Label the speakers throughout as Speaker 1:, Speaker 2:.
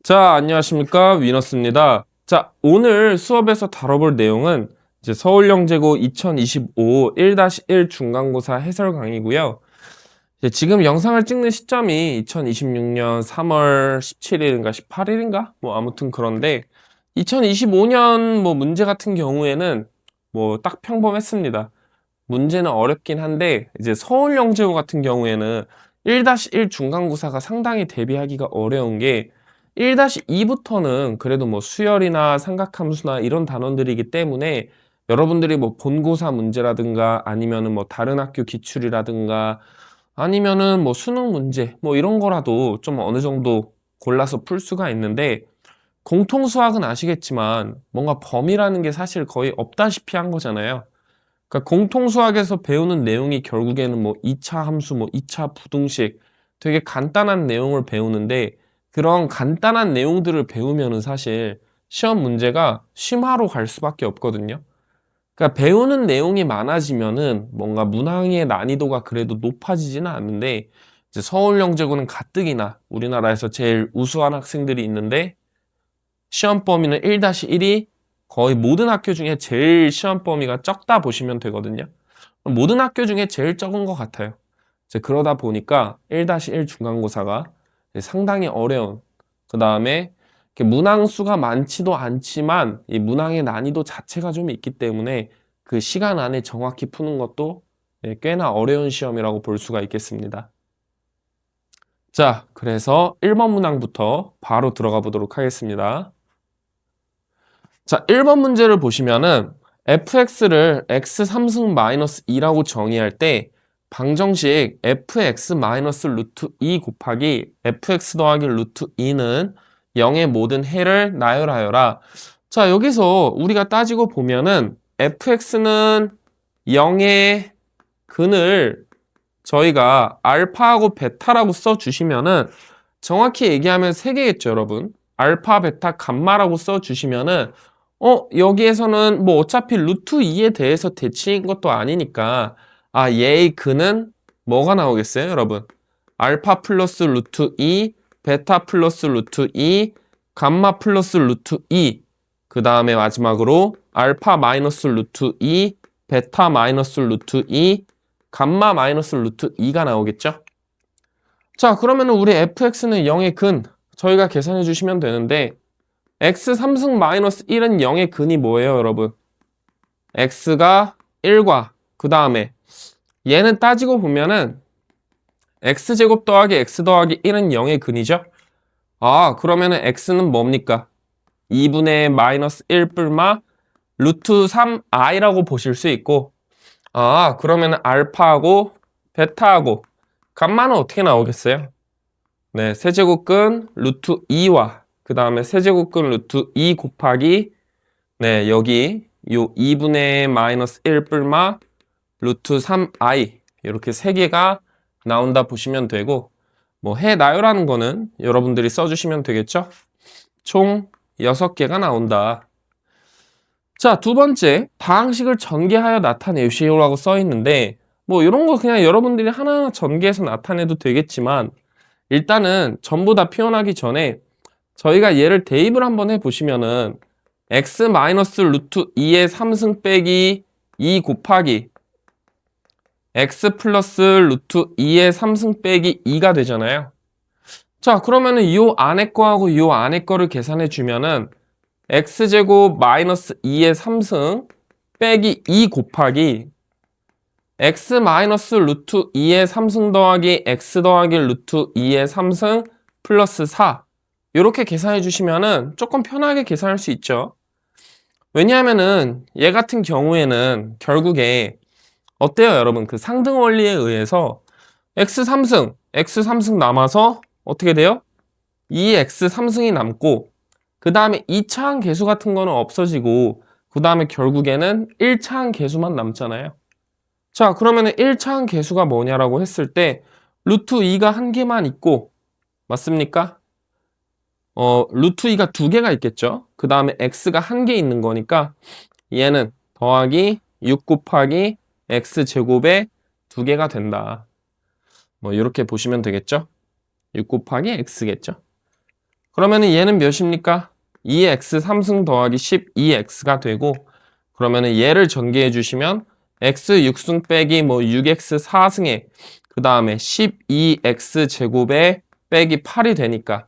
Speaker 1: 자, 안녕하십니까. 위너스입니다. 자, 오늘 수업에서 다뤄볼 내용은 이제 서울영재고 2025 1-1 중간고사 해설 강의고요. 이제 지금 영상을 찍는 시점이 2026년 3월 17일인가 18일인가? 뭐 아무튼 그런데 2025년 뭐 문제 같은 경우에는 뭐 딱 평범했습니다. 문제는 어렵긴 한데 이제 서울영재고 같은 경우에는 1-1 중간고사가 상당히 대비하기가 어려운 게 1-2부터는 그래도 뭐 수열이나 삼각함수나 이런 단원들이기 때문에 여러분들이 뭐 본고사 문제라든가 아니면은 뭐 다른 학교 기출이라든가 아니면은 뭐 수능 문제 뭐 이런 거라도 좀 어느 정도 골라서 풀 수가 있는데 공통수학은 아시겠지만 뭔가 범위라는 게 사실 거의 없다시피 한 거잖아요. 그러니까 공통수학에서 배우는 내용이 결국에는 뭐 2차 함수, 뭐 2차 부등식 되게 간단한 내용을 배우는데 그런 간단한 내용들을 배우면은 사실 시험 문제가 심화로 갈 수밖에 없거든요. 그러니까 배우는 내용이 많아지면은 뭔가 문항의 난이도가 그래도 높아지지는 않는데 이제 서울영재고는 가뜩이나 우리나라에서 제일 우수한 학생들이 있는데 시험 범위는 1-1이 거의 모든 학교 중에 제일 시험 범위가 적다 보시면 되거든요. 모든 학교 중에 제일 적은 것 같아요. 이제 그러다 보니까 1-1 중간고사가 상당히 어려운, 그 다음에 문항 수가 많지도 않지만 이 문항의 난이도 자체가 좀 있기 때문에 그 시간 안에 정확히 푸는 것도 꽤나 어려운 시험이라고 볼 수가 있겠습니다. 자, 그래서 1번 문항부터 바로 들어가 보도록 하겠습니다. 자, 1번 문제를 보시면은 fx를 x 3승 마이너스 2라고 정의할 때 방정식 fx 마이너스 루트 2 곱하기 fx 더하기 루트 2는 0의 모든 해를 나열하여라. 자, 여기서 우리가 따지고 보면은 fx는 0의 근을 저희가 알파하고 베타라고 써주시면은 정확히 얘기하면 3개겠죠, 여러분. 알파, 베타, 감마라고 써주시면은 여기에서는 뭐 어차피 루트 2에 대해서 대칭인 것도 아니니까 얘의 근은 뭐가 나오겠어요, 여러분? 알파 플러스 루트 2, 베타 플러스 루트 2, 감마 플러스 루트 2, 그 다음에 마지막으로 알파 마이너스 루트 2, 베타 마이너스 루트 2, 감마 마이너스 루트 2가 나오겠죠? 자, 그러면은 우리 fx는 0의 근 저희가 계산해 주시면 되는데 x 3승 마이너스 1은 0의 근이 뭐예요, 여러분? x가 1과 그 다음에 얘는 따지고 보면은 x제곱 더하기 x 더하기 1은 0의 근이죠? 그러면은 x는 뭡니까? 2분의 마이너스 1 뿔마 루트 3i라고 보실 수 있고 그러면은 알파하고 베타하고 감마는 어떻게 나오겠어요? 네, 세제곱근 루트 2와 그 다음에 세제곱근 루트 2 곱하기 여기 요 2분의 마이너스 1 뿔마 루트 3i 이렇게 3개가 나온다 보시면 되고 뭐 해 나열하는 거는 여러분들이 써주시면 되겠죠? 총 6개가 나온다. 자, 두 번째 다항식을 전개하여 나타내시오라고 써 있는데 뭐 이런 거 그냥 여러분들이 하나하나 전개해서 나타내도 되겠지만 일단은 전부 다 표현하기 전에 저희가 얘를 대입을 한번 해보시면은 x 마이너스 루트 2의 3승 빼기 2 곱하기 x 플러스 루트 2의 3승 빼기 2가 되잖아요. 자, 그러면은 이 안에 거하고 이 안에 거를 계산해 주면은 x제곱 마이너스 2의 3승 빼기 2 곱하기 x 마이너스 루트 2의 3승 더하기 x 더하기 루트 2의 3승 플러스 4 이렇게 계산해 주시면은 조금 편하게 계산할 수 있죠. 왜냐하면은 얘 같은 경우에는 결국에 어때요, 여러분? 그 상등 원리에 의해서 x 3승 남아서 어떻게 돼요? 2x 3승이 남고 그 다음에 2차항 계수 같은 거는 없어지고 그 다음에 결국에는 1차항 계수만 남잖아요. 자, 그러면은 1차항 계수가 뭐냐라고 했을 때 루트 2가 한 개만 있고 맞습니까? 루트 2가 두 개가 있겠죠. 그 다음에 x가 한 개 있는 거니까 얘는 더하기 6 곱하기 x제곱에 두 개가 된다. 뭐 이렇게 보시면 되겠죠. 6 곱하기 x겠죠. 그러면은 얘는 몇입니까? 2x 3승 더하기 12x가 되고, 그러면은 얘를 전개해 주시면 x 6승 빼기 뭐 6x 4승에 그 다음에 12x 제곱에 빼기 8이 되니까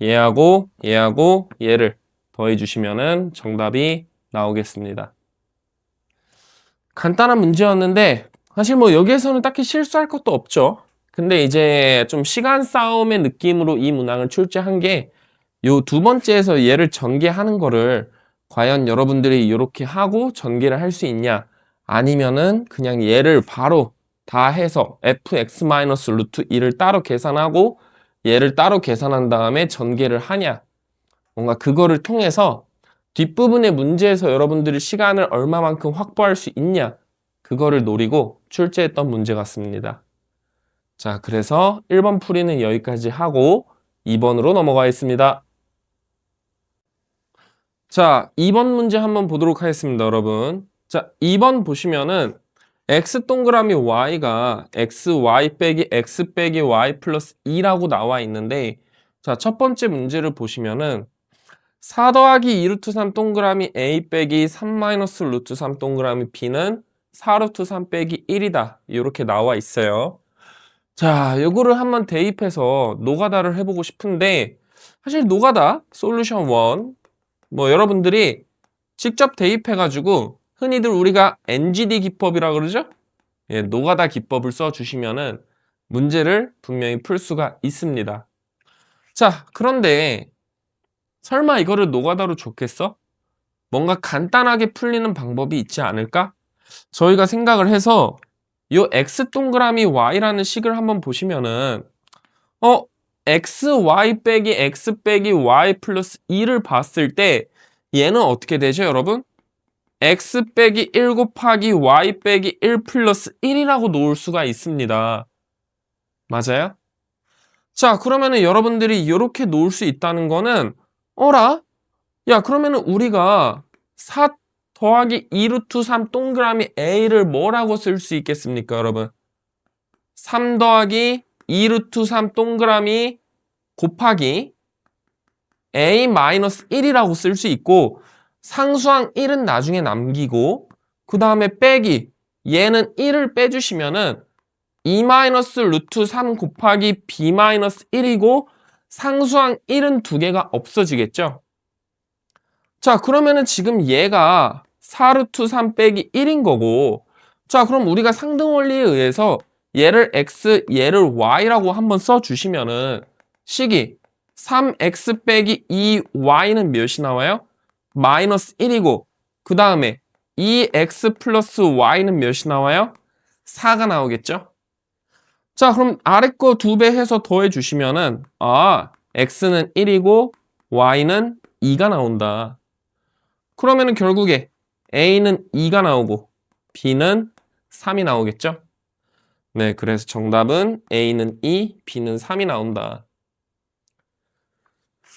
Speaker 1: 얘하고 얘하고 얘를 더해 주시면은 정답이 나오겠습니다. 간단한 문제였는데 사실 뭐 여기에서는 딱히 실수할 것도 없죠. 근데 이제 좀 시간 싸움의 느낌으로 이 문항을 출제한 게 요 두 번째에서 얘를 전개하는 거를 과연 여러분들이 이렇게 하고 전개를 할 수 있냐, 아니면은 그냥 얘를 바로 다 해서 fx-루트 2를 따로 계산하고 얘를 따로 계산한 다음에 전개를 하냐, 뭔가 그거를 통해서 뒷부분의 문제에서 여러분들이 시간을 얼마만큼 확보할 수 있냐, 그거를 노리고 출제했던 문제 같습니다. 자, 그래서 1번 풀이는 여기까지 하고 2번으로 넘어가겠습니다. 자, 2번 문제 한번 보도록 하겠습니다, 여러분. 자, 2번 보시면은 x 동그라미 y가 xy 빼기 x 빼기 y 플러스 2라고 나와 있는데, 자, 첫 번째 문제를 보시면은 4 더하기 2 루트 3 동그라미 a 빼기 3 마이너스 루트 3 동그라미 b는 4 루트 3 빼기 1이다. 이렇게 나와 있어요. 자, 요거를 한번 대입해서 노가다를 해보고 싶은데, 사실 노가다 솔루션 1, 뭐 여러분들이 직접 대입해가지고 흔히들 우리가 NGD 기법이라 그러죠? 예, 노가다 기법을 써주시면은 문제를 분명히 풀 수가 있습니다. 자, 그런데 설마 이거를 노가다로 줬겠어? 뭔가 간단하게 풀리는 방법이 있지 않을까? 저희가 생각을 해서 요 x 동그라미 y라는 식을 한번 보시면은 xy 빼기 x 빼기 y 플러스 2를 봤을 때 얘는 어떻게 되죠, 여러분? x 빼기 1 곱하기 y 빼기 1 플러스 1이라고 놓을 수가 있습니다. 맞아요? 자, 그러면은 여러분들이 이렇게 놓을 수 있다는 거는 어라? 야, 그러면은 우리가 4 더하기 2 루트 3 동그라미 a를 뭐라고 쓸 수 있겠습니까, 여러분? 3 더하기 2 루트 3 동그라미 곱하기 a-1이라고 쓸 수 있고, 상수항 1은 나중에 남기고 그 다음에 빼기, 얘는 1을 빼주시면은 2 마이너스 루트 3 곱하기 b 마이너스 1이고 상수항 1은 두 개가 없어지겠죠. 자, 그러면은 지금 얘가 4 루트 3 빼기 1인 거고, 자, 그럼 우리가 상등 원리에 의해서 얘를 x, 얘를 y라고 한번 써주시면은 식이 3x 빼기 2y는 몇이 나와요? 마이너스 1이고, 그 다음에 2x 플러스 y는 몇이 나와요? 4가 나오겠죠? 자, 그럼 아래 거 2배 해서 더해 주시면은 x는 1이고 y는 2가 나온다. 그러면은 결국에 a는 2가 나오고 b는 3이 나오겠죠? 네, 그래서 정답은 a는 2, b는 3이 나온다.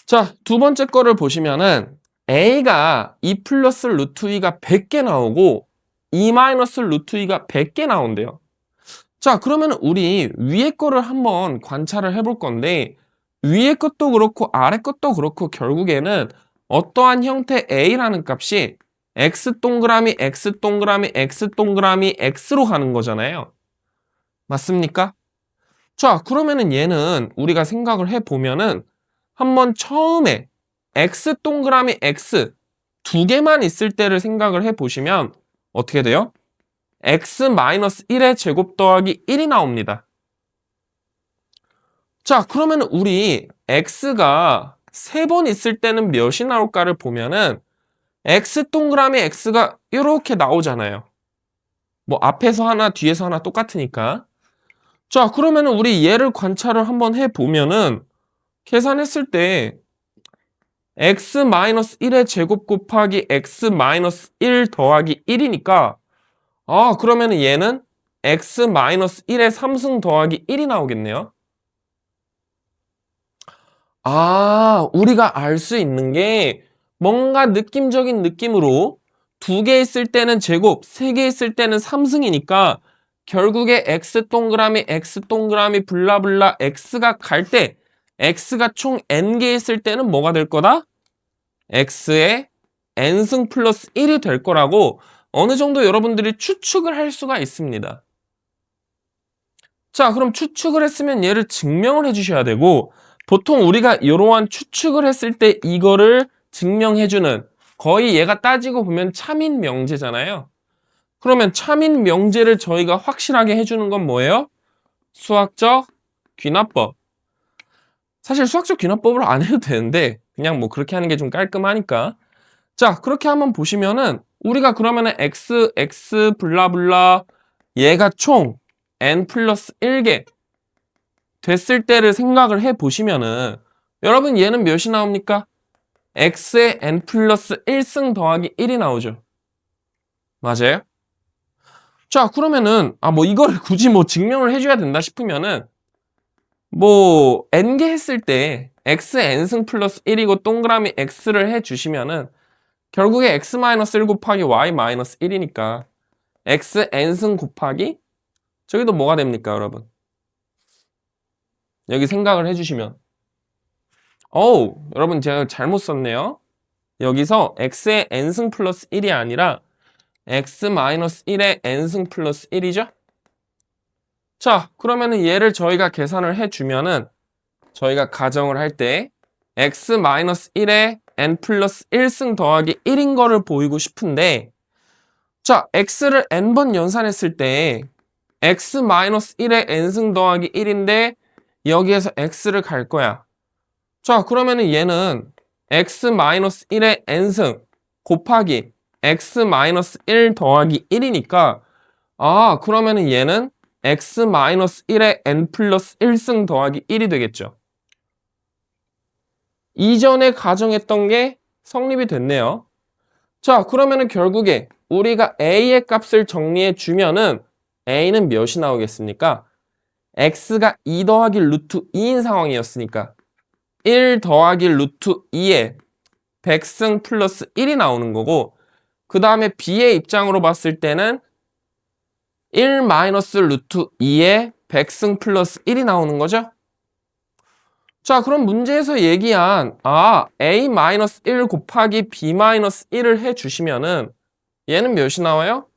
Speaker 1: 자, 두 번째 거를 보시면은 a가 2 플러스 루트 2가 100개 나오고 2 마이너스 루트 2가 100개 나온대요. 자, 그러면 우리 위에 거를 한번 관찰을 해볼 건데, 위에 것도 그렇고 아래 것도 그렇고 결국에는 어떠한 형태 a라는 값이 x 동그라미 x 동그라미 x 동그라미 x로 가는 거잖아요. 맞습니까? 자, 그러면은 얘는 우리가 생각을 해보면은 한번 처음에 x 동그라미 x 두 개만 있을 때를 생각을 해보시면 어떻게 돼요? x-1의 제곱 더하기 1이 나옵니다. 자, 그러면 우리 x가 3번 있을 때는 몇이 나올까를 보면은 x 동그라미 x가 이렇게 나오잖아요. 뭐 앞에서 하나 뒤에서 하나 똑같으니까. 자, 그러면 우리 얘를 관찰을 한번 해보면은 계산했을 때 x-1의 제곱 곱하기 x-1 더하기 1이니까 그러면 얘는 x-1의 3승 더하기 1이 나오겠네요. 우리가 알 수 있는 게 뭔가 느낌적인 느낌으로 2개 있을 때는 제곱, 3개 있을 때는 3승이니까 결국에 x 동그라미 블라블라 x가 갈 때 x가 총 n개 있을 때는 뭐가 될 거다? x의 n승 플러스 1이 될 거라고 어느 정도 여러분들이 추측을 할 수가 있습니다. 자, 그럼 추측을 했으면 얘를 증명을 해주셔야 되고, 보통 우리가 이러한 추측을 했을 때 이거를 증명해주는, 거의 얘가 따지고 보면 차민 명제잖아요. 그러면 차민 명제를 저희가 확실하게 해주는 건 뭐예요? 수학적 귀납법. 사실 수학적 귀납법을 안 해도 되는데 그냥 뭐 그렇게 하는 게 좀 깔끔하니까. 자, 그렇게 한번 보시면은 우리가 그러면은 x 블라블라 얘가 총 n 플러스 1개 됐을 때를 생각을 해 보시면은 여러분 얘는 몇이 나옵니까? x의 n 플러스 1승 더하기 1이 나오죠. 맞아요? 자, 그러면은 뭐 이걸 굳이 뭐 증명을 해줘야 된다 싶으면은 뭐 n개 했을 때 x n승 플러스 1이고 동그라미 x를 해주시면은 결국에 x-1 곱하기 y-1이니까 x n승 곱하기 저기도 뭐가 됩니까, 여러분? 여기 생각을 해주시면 여러분 제가 잘못 썼네요. 여기서 x의 n승 플러스 1이 아니라 x-1의 n승 플러스 1이죠? 자, 그러면은 얘를 저희가 계산을 해주면은 저희가 가정을 할 때 x-1의 n 플러스 1승 더하기 1인 거를 보이고 싶은데 자, x를 n번 연산했을 때 x-1의 n승 더하기 1인데 여기에서 x를 갈 거야. 자, 그러면은 얘는 x-1의 n승 곱하기 x-1 더하기 1이니까 그러면은 얘는 x-1의 n 플러스 1승 더하기 1이 되겠죠. 이전에 가정했던 게 성립이 됐네요. 자, 그러면은 결국에 우리가 a의 값을 정리해 주면은 a는 몇이 나오겠습니까? x가 2 더하기 루트 2인 상황이었으니까 1 더하기 루트 2에 100승 플러스 1이 나오는 거고 그 다음에 b의 입장으로 봤을 때는 1 마이너스 루트 2에 100승 플러스 1이 나오는 거죠? 자, 그럼 문제에서 얘기한 a-1 곱하기 b-1을 해주시면은 얘는 몇이 나와요?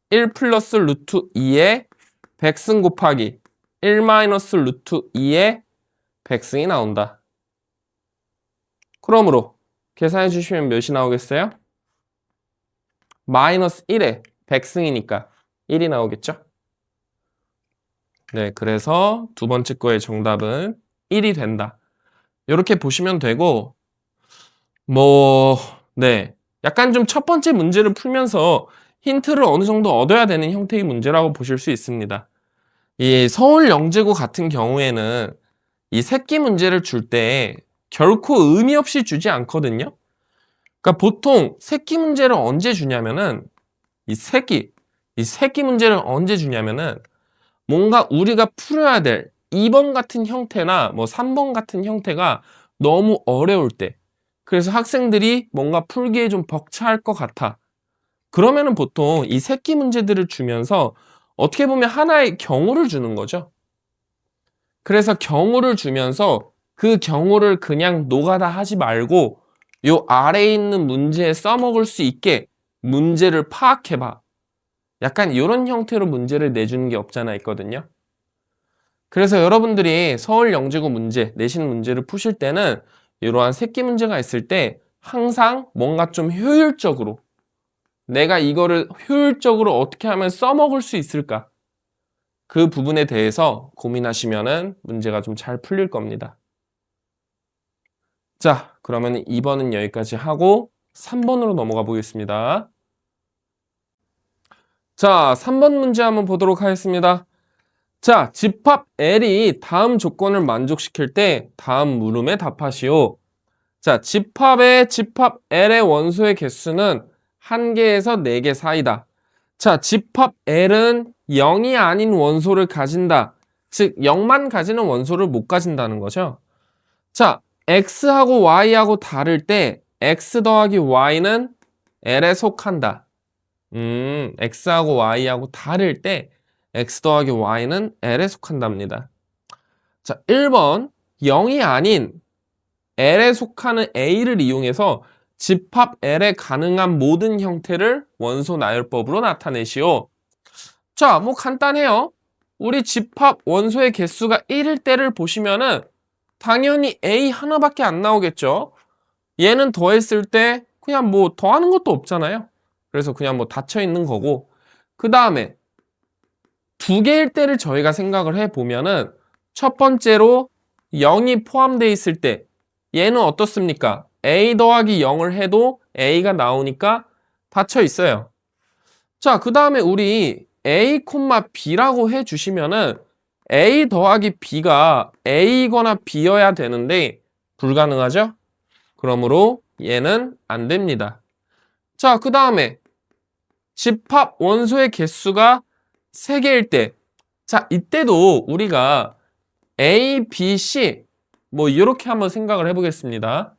Speaker 1: 1 플러스 루트 2에 100승 곱하기 1 마이너스 루트 2에 100승이 나온다. 그러므로 계산해 주시면 몇이 나오겠어요? 마이너스 1에 100승이니까 1이 나오겠죠? 네, 그래서 두 번째 거의 정답은 1이 된다. 이렇게 보시면 되고 네, 약간 좀 첫 번째 문제를 풀면서 힌트를 어느 정도 얻어야 되는 형태의 문제라고 보실 수 있습니다. 이 서울영재고 같은 경우에는 이 새끼 문제를 줄 때 결코 의미 없이 주지 않거든요. 그러니까 보통 새끼 문제를 언제 주냐면은 이 새끼 문제를 언제 주냐면은 뭔가 우리가 풀어야 될 2번 같은 형태나 뭐 3번 같은 형태가 너무 어려울 때 그래서 학생들이 뭔가 풀기에 좀 벅차할 것 같아. 그러면은 보통 이 새끼 문제들을 주면서 어떻게 보면 하나의 경우를 주는 거죠. 그래서 경우를 주면서 그 경우를 그냥 노가다 하지 말고 요 아래에 있는 문제에 써먹을 수 있게 문제를 파악해봐. 약간 이런 형태로 문제를 내주는 게 없잖아 있거든요. 그래서 여러분들이 서울영재고 문제, 내신 문제를 푸실 때는 이러한 새끼 문제가 있을 때 항상 뭔가 좀 효율적으로 내가 이거를 효율적으로 어떻게 하면 써먹을 수 있을까? 그 부분에 대해서 고민하시면은 문제가 좀 잘 풀릴 겁니다. 자, 그러면 2번은 여기까지 하고 3번으로 넘어가 보겠습니다. 자, 3번 문제 한번 보도록 하겠습니다. 자, 집합 L이 다음 조건을 만족시킬 때 다음 물음에 답하시오. 자, 집합의 집합 L의 원소의 개수는 1개에서 4개 사이다. 자, 집합 L은 0이 아닌 원소를 가진다. 즉 0만 가지는 원소를 못 가진다는 거죠. 자, X하고 Y하고 다를 때 X 더하기 Y는 L에 속한다. X하고 Y하고 다를 때 X 더하기 Y는 L에 속한답니다. 자, 1번 0이 아닌 L에 속하는 A를 이용해서 집합 L에 가능한 모든 형태를 원소 나열법으로 나타내시오. 자, 뭐 간단해요. 우리 집합 원소의 개수가 1일 때를 보시면은 당연히 A 하나밖에 안 나오겠죠. 얘는 더했을 때 그냥 뭐 더하는 것도 없잖아요. 그래서 그냥 뭐 닫혀 있는 거고. 그 다음에 두 개일 때를 저희가 생각을 해보면은 첫 번째로 0이 포함되어 있을 때 얘는 어떻습니까? A 더하기 0을 해도 A가 나오니까 닫혀 있어요. 자, 그 다음에 우리 A, B라고 해주시면은 A 더하기 B가 A거나 B여야 되는데 불가능하죠? 그러므로 얘는 안 됩니다. 자, 그 다음에 집합 원소의 개수가 3개일 때, 자, 이때도 우리가 A, B, C 뭐 이렇게 한번 생각을 해보겠습니다.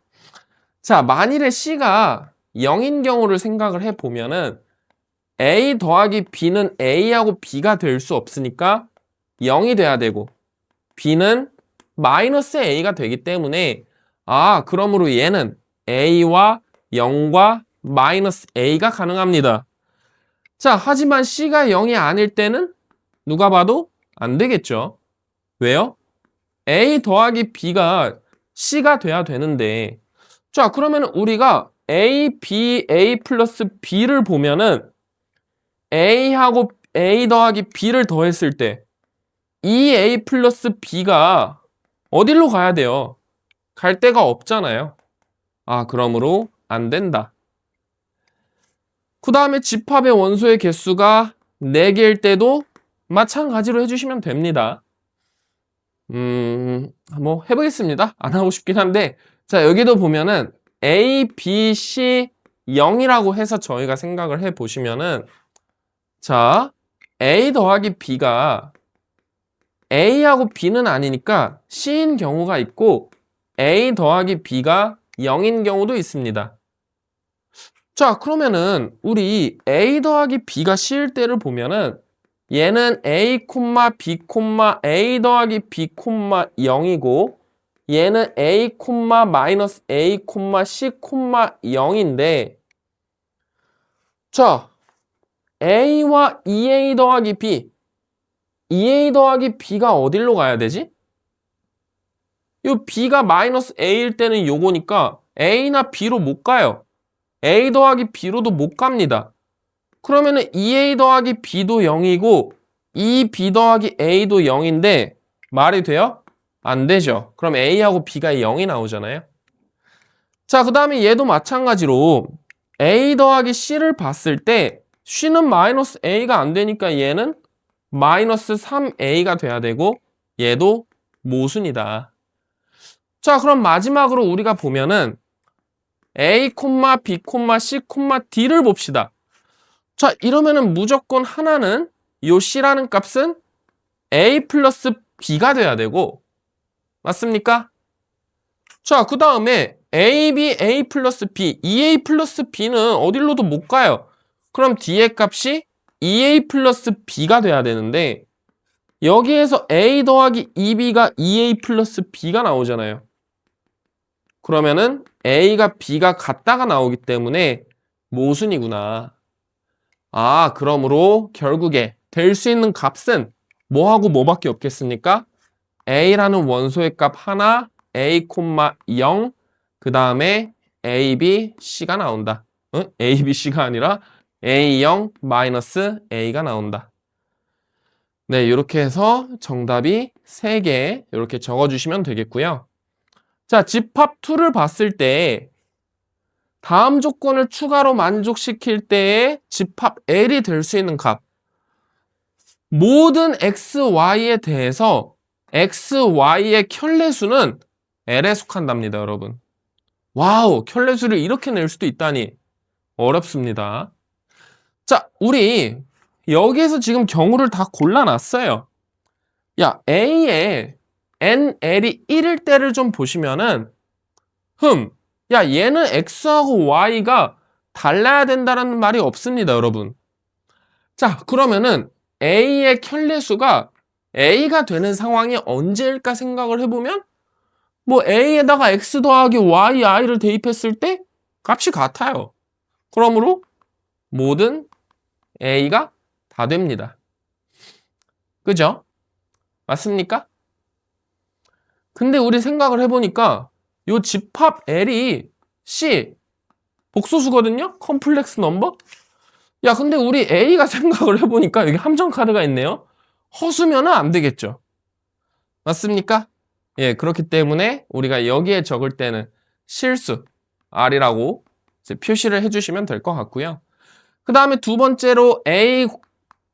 Speaker 1: 자, 만일에 C가 0인 경우를 생각을 해보면은 A 더하기 B는 A하고 B가 될 수 없으니까 0이 돼야 되고 B는 마이너스 A가 되기 때문에 그러므로 얘는 A와 0과 마이너스 A가 가능합니다. 자, 하지만 C가 0이 아닐 때는 누가 봐도 안 되겠죠. 왜요? A 더하기 B가 C가 돼야 되는데 자, 그러면 우리가 A, B, A 플러스 B를 보면은 A하고 A 더하기 B를 더했을 때 2A 플러스 B가 어디로 가야 돼요? 갈 데가 없잖아요. 그러므로 안 된다. 그 다음에 집합의 원소의 개수가 4개일 때도 마찬가지로 해주시면 됩니다. 뭐 해보겠습니다. 안 하고 싶긴 한데 자, 여기도 보면은 A, B, C 0이라고 해서 저희가 생각을 해보시면은 자, A 더하기 B가 A하고 B는 아니니까 C인 경우가 있고 A 더하기 B가 0인 경우도 있습니다. 자, 그러면은 우리 A 더하기 B가 C일 때를 보면은 얘는 A, B, A 더하기 B, 0이고 얘는 A, 마이너스 A, C, 0인데 자, A와 2A 더하기 B 2A 더하기 B가 어디로 가야 되지? 요 B가 마이너스 A일 때는 요거니까 A나 B로 못 가요. A 더하기 B로도 못 갑니다. 그러면은 2A 더하기 B도 0이고 2B 더하기 A도 0인데 말이 돼요? 안 되죠. 그럼 A하고 B가 0이 나오잖아요. 자, 그 다음에 얘도 마찬가지로 A 더하기 C를 봤을 때 C는 마이너스 A가 안 되니까 얘는 마이너스 3A가 돼야 되고 얘도 모순이다. 자, 그럼 마지막으로 우리가 보면은 A, B, C, D를 봅시다. 자, 이러면은 무조건 하나는 요 C라는 값은 A 플러스 B가 돼야 되고 맞습니까? 자, 그 다음에 A, B, A 플러스 B 2A 플러스 B는 어딜로도 못 가요. 그럼 D의 값이 2A 플러스 B가 돼야 되는데 여기에서 A 더하기 2B가 2A 플러스 B가 나오잖아요. 그러면은 A가 B가 같다가 나오기 때문에 모순이구나. 그러므로 결국에 될 수 있는 값은 뭐하고 뭐밖에 없겠습니까? A라는 원소의 값 하나, A, 0, 그 다음에 A, B, C가 나온다. A, B, C가 아니라 A0 마이너스 A가 나온다. 네, 이렇게 해서 정답이 3개 이렇게 적어주시면 되겠고요. 자, 집합2를 봤을 때 다음 조건을 추가로 만족시킬 때의 집합 L이 될 수 있는 값. 모든 X, Y에 대해서 X, Y의 켤레수는 L에 속한답니다, 여러분. 와우, 켤레수를 이렇게 낼 수도 있다니 어렵습니다. 자, 우리 여기에서 지금 경우를 다 골라놨어요. 야, A에 NL이 1일 때를 좀 보시면은 야, 얘는 X하고 Y가 달라야 된다는 말이 없습니다, 여러분. 자, 그러면은 A의 켤레수가 A가 되는 상황이 언제일까 생각을 해보면 뭐 a에다가 x 더하기 y, i를 대입했을 때 값이 같아요. 그러므로 모든 a가 다 됩니다. 그죠? 맞습니까? 근데 우리 생각을 해보니까 요 집합 L이 C 복소수거든요? 컴플렉스 넘버? 야, 근데 우리 A가 생각을 해보니까 여기 함정 카드가 있네요. 허수면은 안 되겠죠. 맞습니까? 예, 그렇기 때문에 우리가 여기에 적을 때는 실수 R이라고 이제 표시를 해주시면 될 것 같고요. 그 다음에 두 번째로 A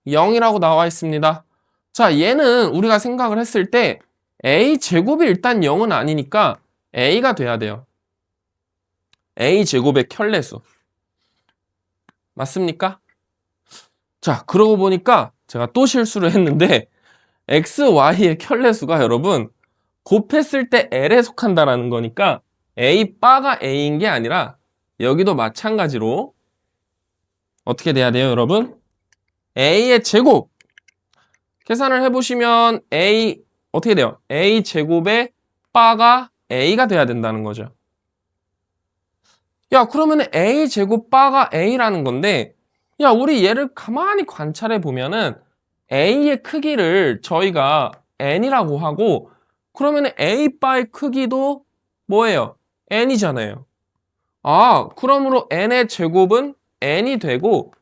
Speaker 1: 0이라고 나와 있습니다. 자, 얘는 우리가 생각을 했을 때 A 제곱이 일단 0은 아니니까 A가 돼야 돼요. A 제곱의 켤레수. 맞습니까? 자, 그러고 보니까 제가 또 실수를 했는데 X, Y의 켤레수가 여러분 곱했을 때 L에 속한다라는 거니까 A 바가 A인 게 아니라 여기도 마찬가지로 어떻게 돼야 돼요, 여러분? A의 제곱. 계산을 해보시면 A 어떻게 돼요? A 제곱의 바가 A가 돼야 된다는 거죠. 야, 그러면 A 제곱 바가 A라는 건데, 야, 우리 얘를 가만히 관찰해 보면은 A의 크기를 저희가 N이라고 하고, 그러면 A 바의 크기도 뭐예요? N이잖아요. 아, 그러므로 N의 제곱은 N이 되고,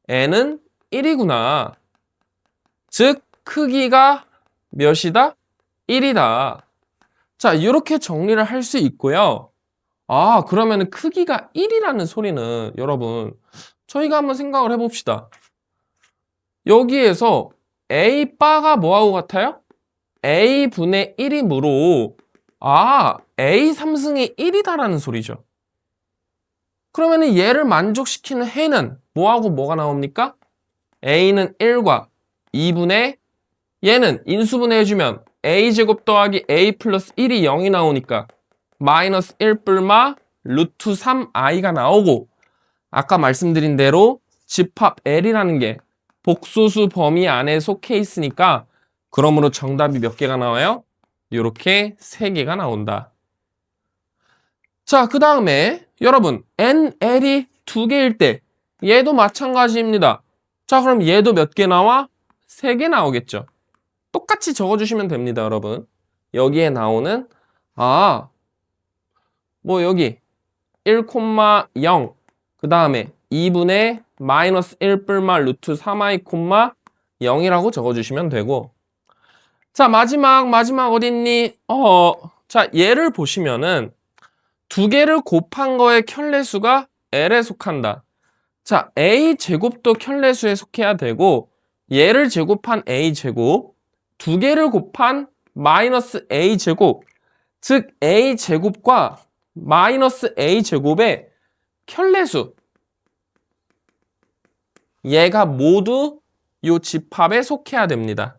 Speaker 1: N은 1이구나. 즉, 크기가 몇이다? 1이다. 자, 이렇게 정리를 할 수 있고요. 아, 그러면 크기가 1이라는 소리는 여러분, 저희가 한번 생각을 해봅시다. 여기에서 A 바가 뭐하고 같아요? A분의 1이므로 A 3승이 1이다라는 소리죠. 그러면 얘를 만족시키는 해는 뭐하고 뭐가 나옵니까? A는 1과 2분의 얘는 인수분해 해주면 A제곱 더하기 A 플러스 1이 0이 나오니까 마이너스 1 뿔마 루트 3i가 나오고 아까 말씀드린 대로 집합 L이라는 게 복소수 범위 안에 속해 있으니까 그러므로 정답이 몇 개가 나와요? 이렇게 3개가 나온다. 자, 그 다음에 여러분 NL이 2개일 때 얘도 마찬가지입니다. 자, 그럼 얘도 몇 개 나와? 3개 나오겠죠. 똑같이 적어주시면 됩니다, 여러분. 여기에 나오는 뭐 여기 1,0 그 다음에 2분의 마이너스 1 뿔마 루트 3i, 0이라고 적어주시면 되고 자, 마지막 어딨니? 자, 얘를 보시면은 두 개를 곱한 거의 켤레수가 L에 속한다. 자, A 제곱도 켤레수에 속해야 되고 얘를 제곱한 A 제곱 두 개를 곱한 마이너스 A 제곱 즉 A 제곱과 마이너스 A 제곱의 켤레수 얘가 모두 이 집합에 속해야 됩니다.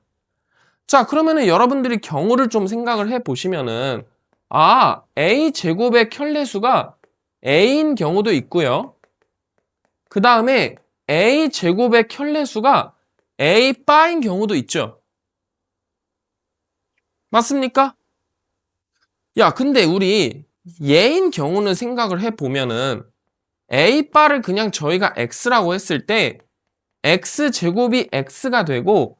Speaker 1: 자, 그러면은 여러분들이 경우를 좀 생각을 해 보시면은 A 제곱의 켤레수가 A인 경우도 있고요. 그 다음에 A 제곱의 켤레수가 A 바인 경우도 있죠. 맞습니까? 야, 근데 우리 얘인 경우는 생각을 해 보면은 A 바를 그냥 저희가 X라고 했을 때 X 제곱이 X가 되고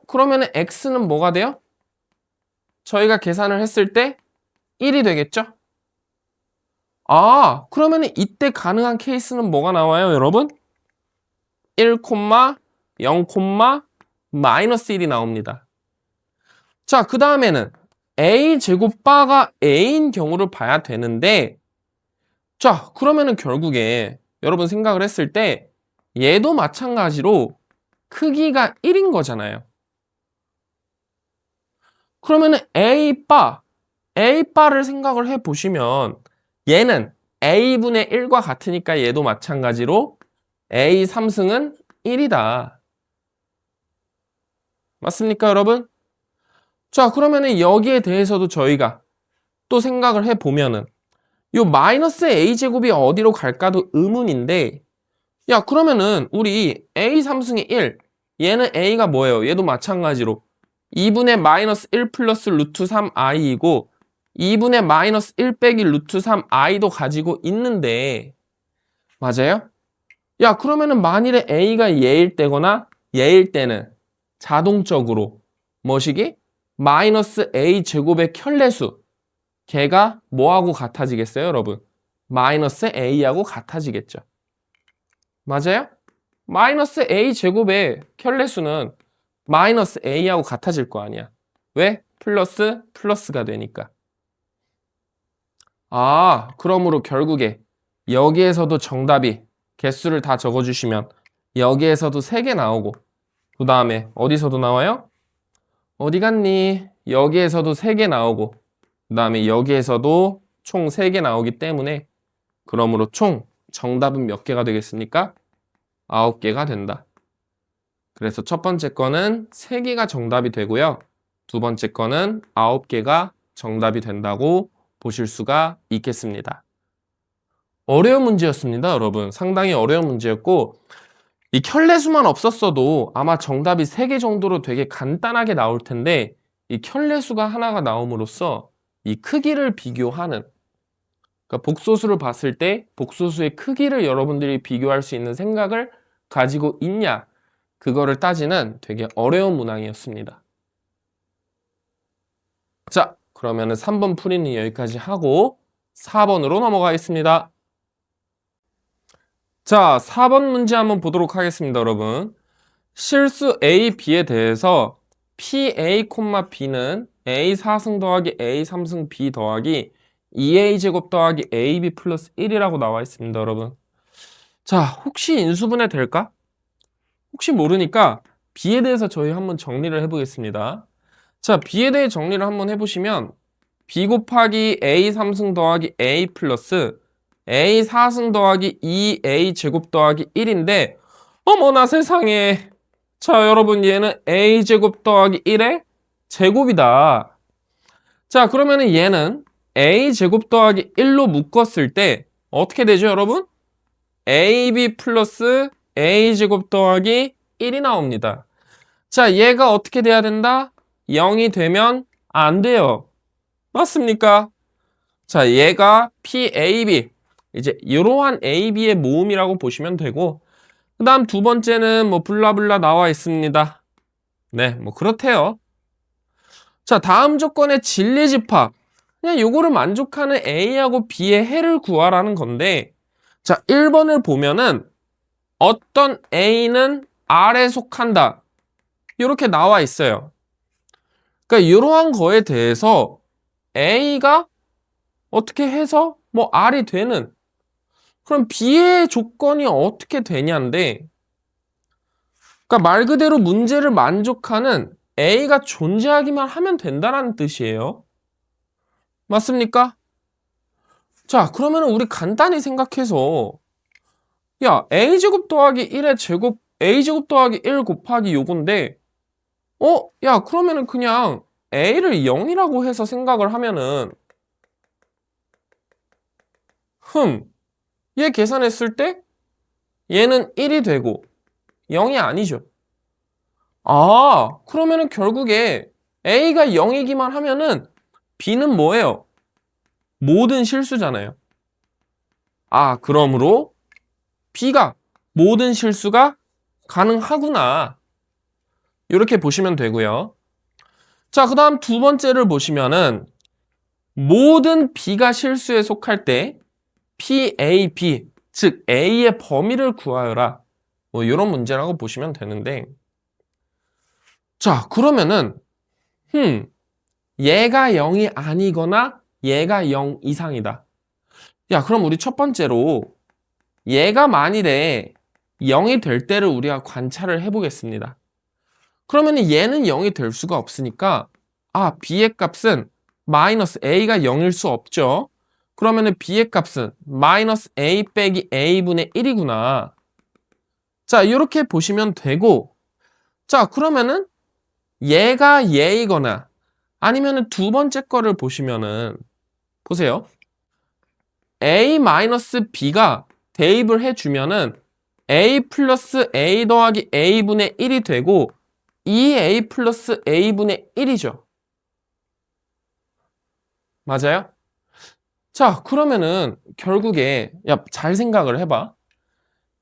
Speaker 1: 그러면은 X는 뭐가 돼요? 저희가 계산을 했을 때 1이 되겠죠? 그러면은 이때 가능한 케이스는 뭐가 나와요, 여러분? 1, 0, 마이너스 1이 나옵니다. 자, 그 다음에는 A 제곱 바가 A인 경우를 봐야 되는데 자, 그러면은 결국에 여러분 생각을 했을 때 얘도 마찬가지로 크기가 1인 거잖아요. 그러면은 A바를 생각을 해 보시면 얘는 A분의 1과 같으니까 얘도 마찬가지로 A 3승은 1이다. 맞습니까, 여러분? 자, 그러면은 여기에 대해서도 저희가 또 생각을 해 보면은 요 마이너스 A제곱이 어디로 갈까도 의문인데 야, 그러면은 우리 A 3승이 1 얘는 A가 뭐예요? 얘도 마찬가지로 2분의 마이너스 1 플러스 루트 3i이고 2분의 마이너스 1 빼기 루트 3 i도 가지고 있는데 맞아요? 야 그러면은 만일에 a가 얘일 때거나 얘일 때는 자동적으로 뭐시기? 마이너스 a 제곱의 켤레수 걔가 뭐하고 같아지겠어요 여러분? 마이너스 a하고 같아지겠죠. 맞아요? 마이너스 a 제곱의 켤레수는 마이너스 a하고 같아질 거 아니야. 왜? 플러스 플러스가 되니까. 아, 그러므로 결국에 여기에서도 정답이 개수를 다 적어주시면 여기에서도 3개 나오고 그 다음에 어디서도 나와요? 어디 갔니? 여기에서도 3개 나오고 그 다음에 여기에서도 총 3개 나오기 때문에 그러므로 총 정답은 몇 개가 되겠습니까? 9개가 된다. 그래서 첫 번째 거는 3개가 정답이 되고요. 두 번째 거는 9개가 정답이 된다고 보실 수가 있겠습니다. 어려운 문제였습니다, 여러분. 상당히 어려운 문제였고 이 켤레수만 없었어도 아마 정답이 3개 정도로 되게 간단하게 나올 텐데 이 켤레수가 하나가 나옴으로써 이 크기를 비교하는 그러니까 복소수를 봤을 때 복소수의 크기를 여러분들이 비교할 수 있는 생각을 가지고 있냐 그거를 따지는 되게 어려운 문항이었습니다. 자, 그러면은 3번 풀이는 여기까지 하고 4번으로 넘어가겠습니다. 자, 4번 문제 한번 보도록 하겠습니다, 여러분. 실수 A, B에 대해서 PA, B는 A 4승 더하기 A 3승 B 더하기 2A 제곱 더하기 AB 플러스 1이라고 나와 있습니다, 여러분. 자, 혹시 인수분해 될까? 혹시 모르니까 B에 대해서 저희 한번 정리를 해보겠습니다. 자, B에 대해 정리를 한번 해보시면 B 곱하기 A 3승 더하기 A 플러스 A 4승 더하기 2A 제곱 더하기 1인데 어머나 세상에 자 여러분 얘는 A 제곱 더하기 1의 제곱이다. 자 그러면은 얘는 A 제곱 더하기 1로 묶었을 때 어떻게 되죠 여러분? AB 플러스 A 제곱 더하기 1이 나옵니다. 자 얘가 어떻게 돼야 된다? 0이 되면 안 돼요. 맞습니까? 자 얘가 PAB 이제 이러한 AB의 모음이라고 보시면 되고 그 다음 두 번째는 뭐 블라블라 나와 있습니다. 네, 뭐 그렇대요. 자, 다음 조건의 진리집합. 그냥 요거를 만족하는 A하고 B의 해를 구하라는 건데 자, 1번을 보면은 어떤 A는 R에 속한다. 이렇게 나와 있어요. 그러니까 이러한 거에 대해서 A가 어떻게 해서 뭐 R이 되는 그럼 B의 조건이 어떻게 되냐인데 그러니까 말 그대로 문제를 만족하는 A가 존재하기만 하면 된다는 뜻이에요. 맞습니까? 자, 그러면 우리 간단히 생각해서 야, A제곱 더하기 1의 제곱 A제곱 더하기 1 곱하기 요건데 야, 그러면은 그냥 A를 0이라고 해서 생각을 하면은 얘 계산했을 때 얘는 1이 되고 0이 아니죠. 아, 그러면은 결국에 A가 0이기만 하면은 B는 뭐예요? 모든 실수잖아요. 아, 그러므로 B가 모든 실수가 가능하구나. 이렇게 보시면 되고요. 자, 그 다음 두 번째를 보시면은 모든 B가 실수에 속할 때 PAB, 즉 A의 범위를 구하여라. 뭐 이런 문제라고 보시면 되는데 자, 그러면은 얘가 0이 아니거나 얘가 0 이상이다. 야, 그럼 우리 첫 번째로 얘가 만일에 0이 될 때를 우리가 관찰을 해보겠습니다. 그러면 얘는 0이 될 수가 없으니까 B의 값은 마이너스 A가 0일 수 없죠. 그러면은 B의 값은 마이너스 A 빼기 A분의 1이구나. 자, 이렇게 보시면 되고 자, 그러면은 얘가 얘이거나 아니면은 두 번째 거를 보시면은 보세요. A-B가 대입을 해주면은 A 플러스 A 더하기 A분의 1이 되고 2A 플러스 A분의 1이죠. 맞아요? 자, 그러면은 결국에 야, 잘 생각을 해봐.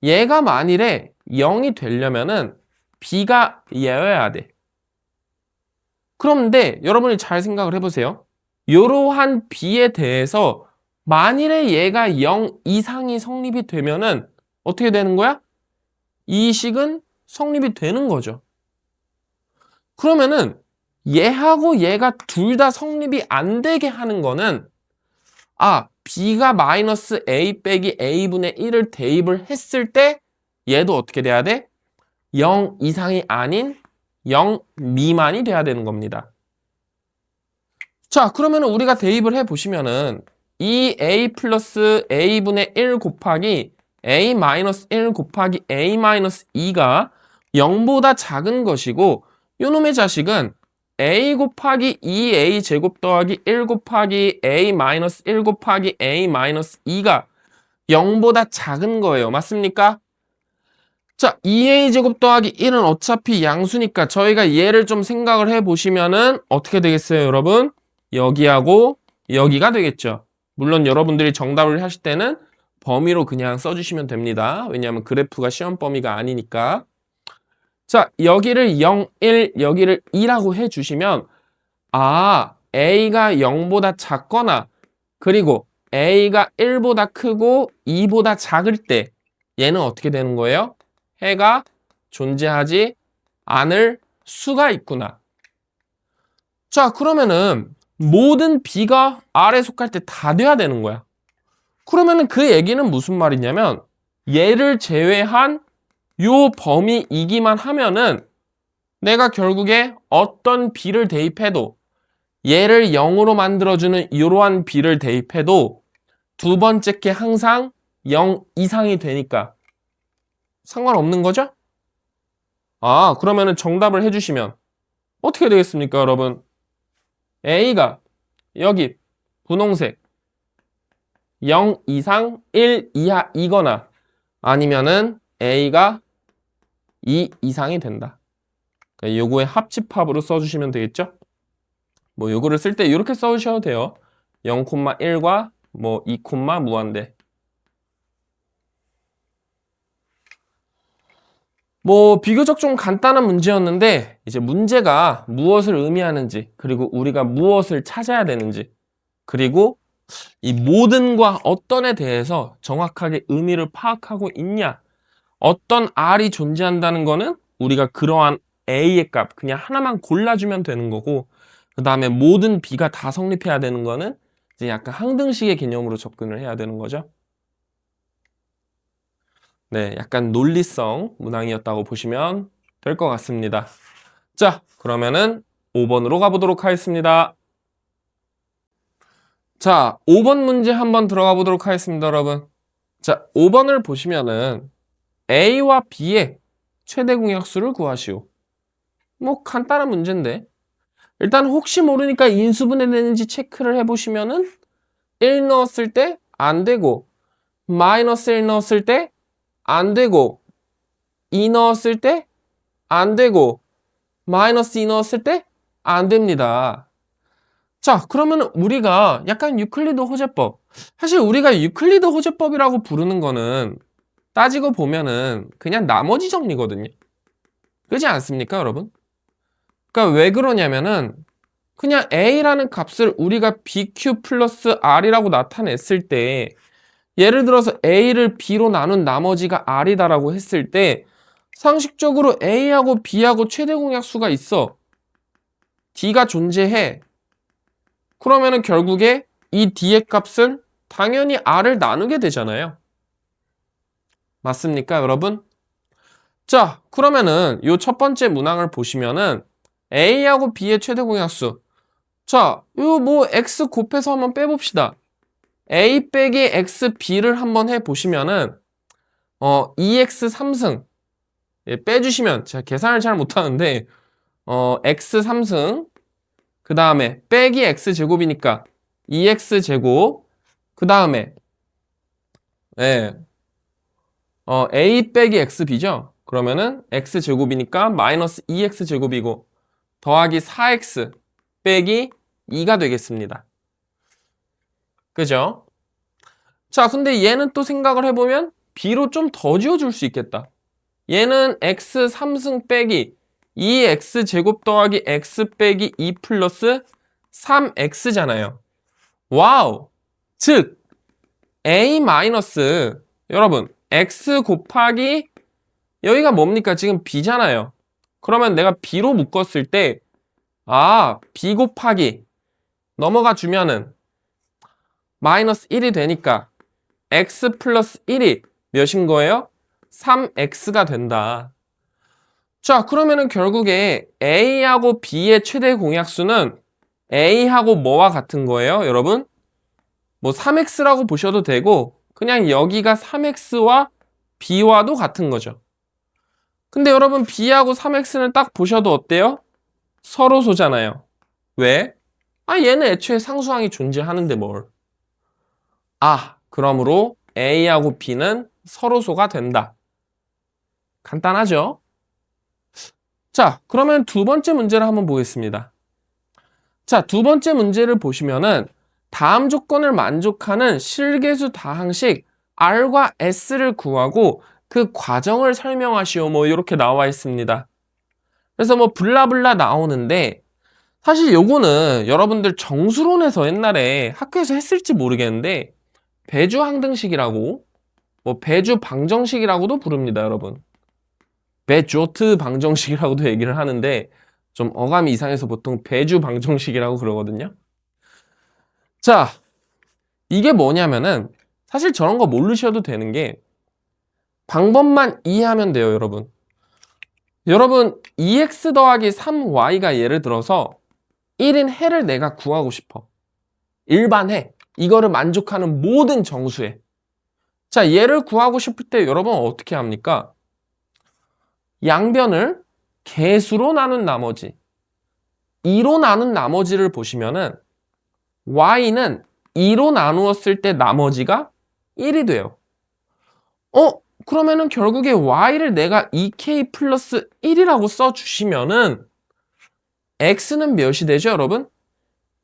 Speaker 1: 얘가 만일에 0이 되려면은 b가 얘여야 돼. 그런데 여러분이 잘 생각을 해보세요. 이러한 b에 대해서 만일에 얘가 0 이상이 성립이 되면은 어떻게 되는 거야? 이 식은 성립이 되는 거죠. 그러면은 얘하고 얘가 둘 다 성립이 안 되게 하는 거는 b가 마이너스 a 빼기 a분의 1을 대입을 했을 때 얘도 어떻게 돼야 돼? 0 이상이 아닌 0 미만이 돼야 되는 겁니다. 자, 그러면 우리가 대입을 해보시면은 이 a 플러스 a분의 1 곱하기 a 마이너스 1 곱하기 a 마이너스 2가 0보다 작은 것이고 요놈의 자식은 a 곱하기 2a 제곱 더하기 1 곱하기 a 마이너스 1 곱하기 a 마이너스 2가 0보다 작은 거예요. 맞습니까? 자, 2a 제곱 더하기 1은 어차피 양수니까 저희가 얘를 좀 생각을 해보시면은 어떻게 되겠어요, 여러분? 여기하고 여기가 되겠죠. 물론 여러분들이 정답을 하실 때는 범위로 그냥 써주시면 됩니다. 왜냐하면 그래프가 시험 범위가 아니니까. 자, 여기를 0, 1, 여기를 2라고 해주시면 A가 0보다 작거나 그리고 A가 1보다 크고 2보다 작을 때 얘는 어떻게 되는 거예요? 해가 존재하지 않을 수가 있구나. 자, 그러면은 모든 B가 R에 속할 때 다 돼야 되는 거야. 그러면은 그 얘기는 무슨 말이냐면 얘를 제외한 요 범위이기만 하면은 내가 결국에 어떤 B를 대입해도 얘를 0으로 만들어주는 이러한 B를 대입해도 두 번째 게 항상 0 이상이 되니까 상관없는 거죠? 그러면은 정답을 해주시면 어떻게 되겠습니까, 여러분? A가 여기 분홍색 0 이상 1 이하이거나 아니면은 A가 2 이상이 된다. 그러니까 요거의 합집합으로 써주시면 되겠죠? 뭐 요거를 쓸 때 이렇게 써주셔도 돼요. 0,1과 뭐 2, 무한대. 뭐 비교적 좀 간단한 문제였는데 이제 문제가 무엇을 의미하는지 그리고 우리가 무엇을 찾아야 되는지 그리고 이 모든과 어떤에 대해서 정확하게 의미를 파악하고 있냐 어떤 R이 존재한다는 거는 우리가 그러한 A의 값 그냥 하나만 골라주면 되는 거고 그 다음에 모든 B가 다 성립해야 되는 거는 이제 약간 항등식의 개념으로 접근을 해야 되는 거죠. 네, 약간 논리성 문항이었다고 보시면 될 것 같습니다. 자, 그러면은 5번으로 가보도록 하겠습니다. 자, 5번 문제 한번 들어가 보도록 하겠습니다, 여러분. 자, 5번을 보시면은 A와 B의 최대 공약수를 구하시오. 뭐 간단한 문제인데 일단 혹시 모르니까 인수분해 되는지 체크를 해보시면은 1 넣었을 때 안 되고 마이너스 1 넣었을 때 안 되고 2 넣었을 때 안 되고 마이너스 2 넣었을 때 안 됩니다. 자, 그러면 우리가 약간 유클리드 호재법 사실 우리가 유클리드 호재법이라고 부르는 거는 따지고 보면은 그냥 나머지 정리거든요. 그렇지 않습니까, 여러분? 그러니까 왜 그러냐면은 그냥 A라는 값을 우리가 BQ 플러스 R이라고 나타냈을 때 예를 들어서 A를 B로 나눈 나머지가 R이다라고 했을 때 상식적으로 A하고 B하고 최대 공약수가 있어. D가 존재해. 그러면은 결국에 이 D의 값을 당연히 R을 나누게 되잖아요. 맞습니까, 여러분? 자, 그러면은 요 첫 번째 문항을 보시면은 A하고 B의 최대 공약수. 자, 요 뭐 X 곱해서 한번 빼봅시다. A 빼기 X, B를 한번 해보시면은 2X 3승 예, 빼주시면 제가 계산을 잘 못하는데 X 3승 그 다음에 빼기 X 제곱이니까 2X 제곱 그 다음에 예, A 빼기 X B죠? 그러면은 X 제곱이니까 마이너스 2X 제곱이고 더하기 4X 빼기 2가 되겠습니다. 그죠? 자, 근데 얘는 또 생각을 해보면 b로 좀 더 지어줄 수 있겠다. 얘는 x 3승 빼기 2x 제곱 더하기 x 빼기 2 플러스 3x잖아요. 와우! 즉 a 마이너스 여러분 x 곱하기 여기가 뭡니까? 지금 b잖아요. 그러면 내가 b로 묶었을 때 b 곱하기 넘어가 주면은 마이너스 1이 되니까 x 플러스 1이 몇인 거예요? 3x가 된다. 자, 그러면은 결국에 a하고 b의 최대 공약수는 a하고 뭐와 같은 거예요, 여러분? 뭐 3x라고 보셔도 되고 그냥 여기가 3x와 b와도 같은 거죠. 근데 여러분 b하고 3x는 딱 보셔도 어때요? 서로소잖아요. 왜? 얘는 애초에 상수항이 존재하는데 뭘. 그러므로 a하고 b는 서로소가 된다. 간단하죠? 자, 그러면 두 번째 문제를 한번 보겠습니다. 자, 두 번째 문제를 보시면은 다음 조건을 만족하는 실계수 다항식 R과 S를 구하고 그 과정을 설명하시오. 뭐 이렇게 나와 있습니다. 그래서 뭐 블라블라 나오는데 사실 요거는 여러분들 정수론에서 옛날에 학교에서 했을지 모르겠는데 배주항등식이라고 뭐 배주방정식이라고도 부릅니다, 여러분. 배조트 방정식이라고도 얘기를 하는데 좀 어감이 이상해서 보통 배주방정식이라고 그러거든요. 자, 이게 뭐냐면은 사실 저런 거 모르셔도 되는 게 방법만 이해하면 돼요, 여러분. 여러분 2x 더하기 3y가 예를 들어서 1인 해를 내가 구하고 싶어. 일반 해. 이거를 만족하는 모든 정수해. 자, 얘를 구하고 싶을 때 여러분 어떻게 합니까? 양변을 개수로 나눈 나머지 2로 나눈 나머지를 보시면은 y는 2로 나누었을 때 나머지가 1이 돼요. 그러면은 결국에 y를 내가 2k 플러스 1이라고 써주시면은 x는 몇이 되죠, 여러분?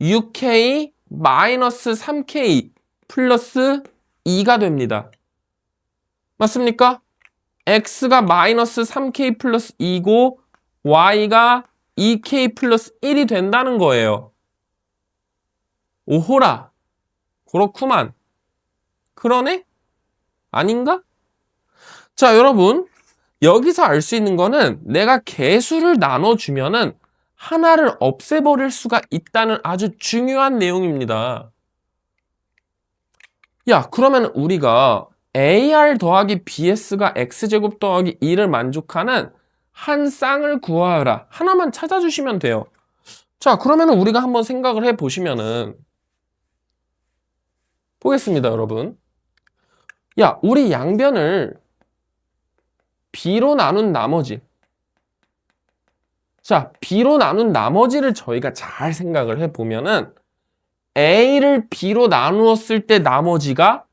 Speaker 1: 6k 마이너스 3k 플러스 2가 됩니다. 맞습니까? x가 마이너스 3k 플러스 2고 y가 2k 플러스 1이 된다는 거예요. 오호라. 그렇구만. 그러네? 아닌가? 자, 여러분. 여기서 알 수 있는 거는 내가 개수를 나눠주면은 하나를 없애버릴 수가 있다는 아주 중요한 내용입니다. 야, 그러면 우리가 AR 더하기 BS가 X제곱 더하기 2를 만족하는 한 쌍을 구하라. 하나만 찾아주시면 돼요. 자, 그러면 우리가 한번 생각을 해보시면은 보겠습니다, 여러분. 야, 우리 양변을 B로 나눈 나머지. 자, B로 나눈 나머지를 저희가 잘 생각을 해보면은 A를 B로 나누었을 때 나머지가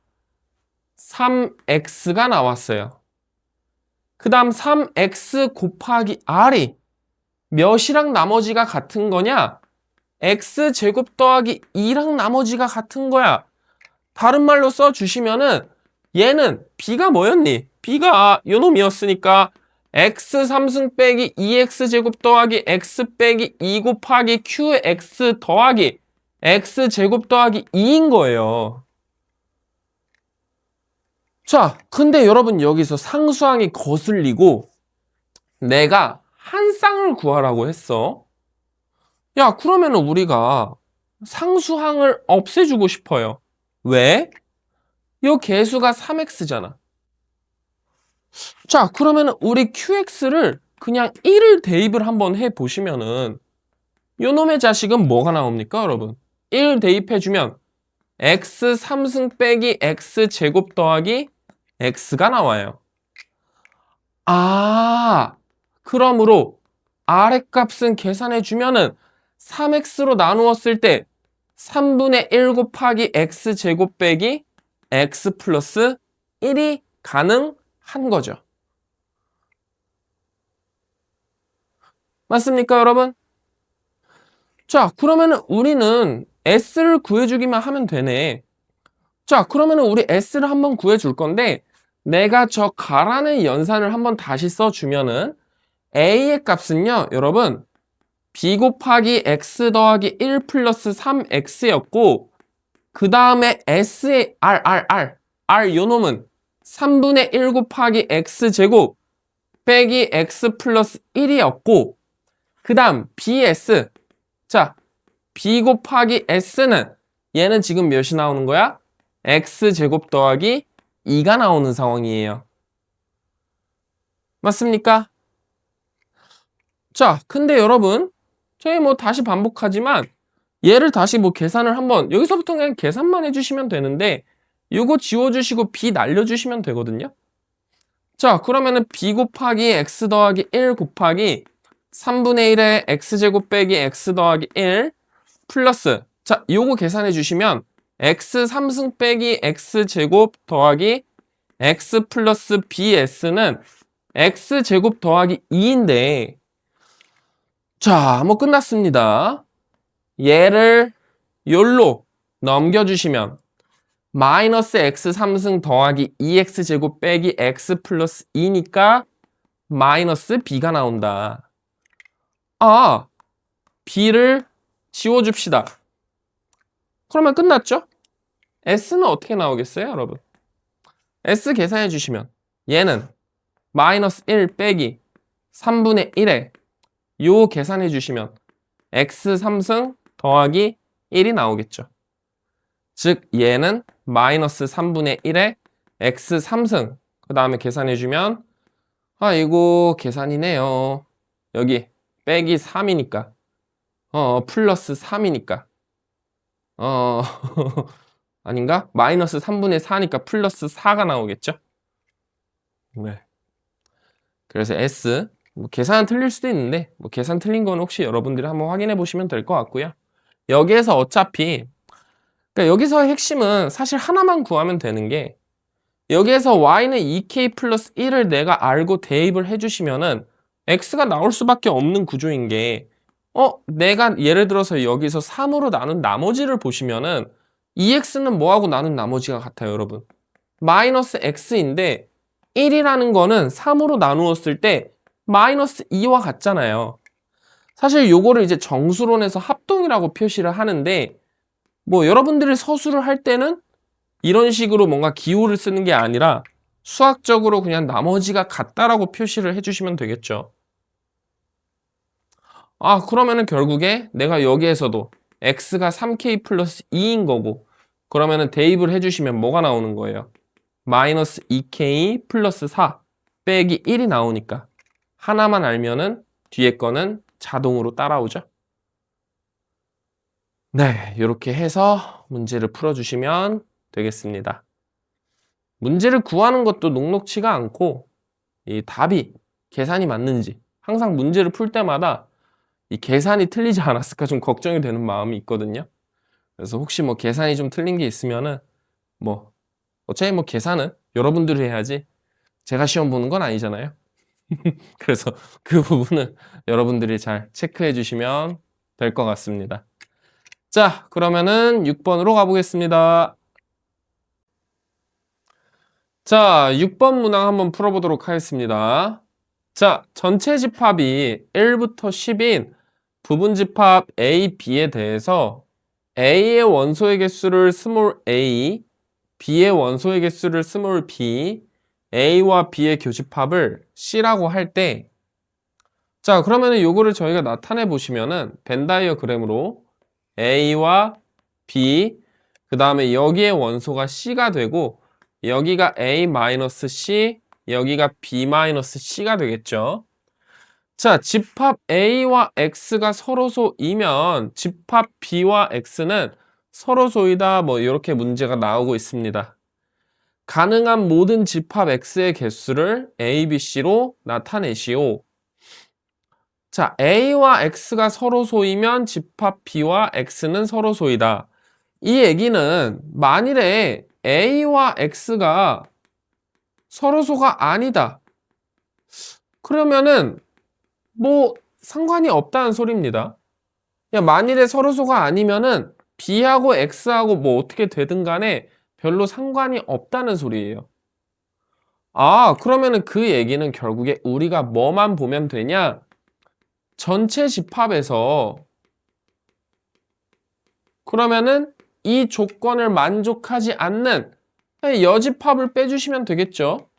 Speaker 1: 3X가 나왔어요. 그 다음 3X 곱하기 R이 몇이랑 나머지가 같은 거냐? X제곱 더하기 2랑 나머지가 같은 거야. 다른 말로 써주시면은 얘는 B가 뭐였니? B가 요놈이었으니까 X 3승 빼기 2X제곱 더하기 X 빼기 2 곱하기 QX 더하기 X제곱 더하기 2인 거예요. 자, 근데 여러분 여기서 상수항이 거슬리고 내가 한 쌍을 구하라고 했어. 야, 그러면 우리가 상수항을 없애주고 싶어요. 왜? 이 개수가 3x잖아. 자, 그러면 우리 qx를 그냥 1을 대입을 한번 해보시면은 요놈의 자식은 뭐가 나옵니까, 여러분? 1 대입해주면 x 3승 빼기 x제곱 더하기 x가 나와요. 그러므로 아랫값은 계산해주면은 3x로 나누었을 때 3분의 1 곱하기 x제곱 빼기 x 플러스 1이 가능한 거죠. 맞습니까, 여러분? 자, 그러면 우리는 s를 구해주기만 하면 되네. 자, 그러면은 우리 S를 한번 구해줄 건데 내가 저 가라는 연산을 한번 다시 써주면은 A의 값은요, 여러분 B 곱하기 X 더하기 1 플러스 3X였고 그 다음에 S의 R 요 놈은 3분의 1 곱하기 X제곱 빼기 X 플러스 1이었고 그 다음 BS 자, B 곱하기 S는 얘는 지금 몇이 나오는 거야? X제곱 더하기 2가 나오는 상황이에요. 맞습니까? 자, 근데 여러분 저희 뭐 다시 반복하지만 얘를 다시 뭐 계산을 한번 여기서부터 그냥 계산만 해주시면 되는데 요거 지워주시고 B 날려주시면 되거든요. 자, 그러면은 B 곱하기 X 더하기 1 곱하기 3분의 1에 X제곱 빼기 X 더하기 1 플러스 자, 요거 계산해 주시면 X 3승 빼기 X제곱 더하기 X 플러스 BS는 X제곱 더하기 2인데 자, 뭐 끝났습니다. 얘를 요로 넘겨주시면 마이너스 X 3승 더하기 2X제곱 빼기 X 플러스 2니까 마이너스 B가 나온다. 아, B를 지워줍시다. 그러면 끝났죠? S는 어떻게 나오겠어요, 여러분? S 계산해 주시면 얘는 마이너스 1 빼기 3분의 1에 요 계산해 주시면 X 3승 더하기 1이 나오겠죠. 즉 얘는 마이너스 3분의 1에 X 3승 그 다음에 계산해 주면 아 이거 계산이네요. 여기 빼기 3이니까 플러스 3이니까 아닌가? 마이너스 3분의 4니까 플러스 4가 나오겠죠? 네. 그래서 S 뭐 계산은 틀릴 수도 있는데 뭐 계산 틀린 건 혹시 여러분들이 한번 확인해 보시면 될 것 같고요. 여기에서 어차피 그러니까 여기서의 핵심은 사실 하나만 구하면 되는 게 여기에서 y는 2k 플러스 1을 내가 알고 대입을 해주시면은 x가 나올 수밖에 없는 구조인 게 내가 예를 들어서 여기서 3으로 나눈 나머지를 보시면은 2x는 뭐하고 나눈 나머지가 같아요, 여러분? 마이너스 x인데 1이라는 거는 3으로 나누었을 때 마이너스 2와 같잖아요. 사실 요거를 이제 정수론에서 합동이라고 표시를 하는데 뭐 여러분들이 서술을 할 때는 이런 식으로 뭔가 기호를 쓰는 게 아니라 수학적으로 그냥 나머지가 같다라고 표시를 해주시면 되겠죠. 아, 그러면은 결국에 내가 여기에서도 x가 3k 플러스 2인 거고 그러면은 대입을 해주시면 뭐가 나오는 거예요? 마이너스 2k 플러스 4 빼기 1이 나오니까 하나만 알면은 뒤에 거는 자동으로 따라오죠. 네, 이렇게 해서 문제를 풀어주시면 되겠습니다. 문제를 구하는 것도 녹록치가 않고 이 답이 계산이 맞는지 항상 문제를 풀 때마다 이 계산이 틀리지 않았을까 좀 걱정이 되는 마음이 있거든요. 그래서 혹시 뭐 계산이 좀 틀린 게 있으면은 뭐 어차피 뭐 계산은 여러분들이 해야지 제가 시험 보는 건 아니잖아요. 그래서 그 부분은 여러분들이 잘 체크해 주시면 될 것 같습니다. 자, 그러면은 6번으로 가보겠습니다. 자, 6번 문항 한번 풀어보도록 하겠습니다. 자, 전체 집합이 1부터 10인 부분 집합 A, B에 대해서 A의 원소의 개수를 스몰 a, B의 원소의 개수를 스몰 b, A와 B의 교집합을 C라고 할 때 자, 그러면은 요거를 저희가 나타내 보시면은 벤 다이어그램으로 A와 B, 그 다음에 여기에 원소가 C가 되고 여기가 A-C, 여기가 B-C가 되겠죠. 자, 집합 A와 X가 서로소이면 집합 B와 X는 서로소이다 뭐 이렇게 문제가 나오고 있습니다. 가능한 모든 집합 X의 개수를 A, B, C로 나타내시오. 자, A와 X가 서로소이면 집합 B와 X는 서로소이다. 이 얘기는 만일에 A와 X가 서로소가 아니다. 그러면은 뭐 상관이 없다는 소리입니다. 야, 만일에 서로소가 아니면은 B하고 X하고 뭐 어떻게 되든 간에 별로 상관이 없다는 소리예요. 아, 그러면은 그 얘기는 결국에 우리가 뭐만 보면 되냐? 전체 집합에서 그러면은 이 조건을 만족하지 않는 여집합을 빼주시면 되겠죠.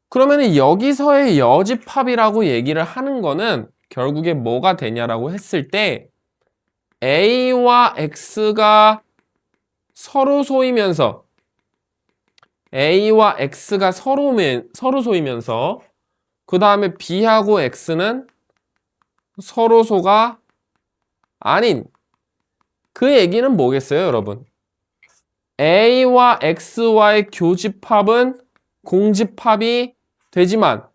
Speaker 1: 그러면은 여기서의 여집합이라고 얘기를 하는 거는 결국에 뭐가 되냐라고 했을 때 A와 X가 서로 소이면서 A와 X가 서로 소이면서 그 다음에 B하고 X는 서로 소가 아닌 그 얘기는 뭐겠어요, 여러분? A와 X와의 교집합은 공집합이 되지만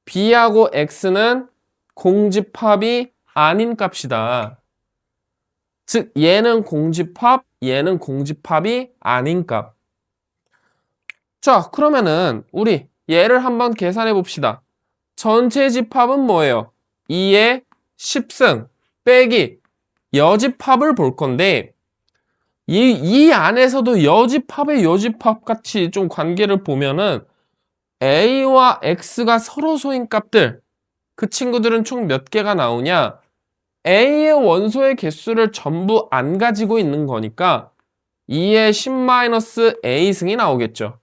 Speaker 1: B하고 X는 공집합이 아닌 값이다. 즉, 얘는 공집합, 얘는 공집합이 아닌 값. 자, 그러면은 우리 얘를 한번 계산해 봅시다. 전체 집합은 뭐예요? 2의 10승 빼기 여집합을 볼 건데 이 안에서도 여집합의 여집합 같이 좀 관계를 보면은 A와 X가 서로 소인 값들 그 친구들은 총 몇 개가 나오냐? A의 원소의 개수를 전부 안 가지고 있는 거니까 2의 10-A승이 나오겠죠.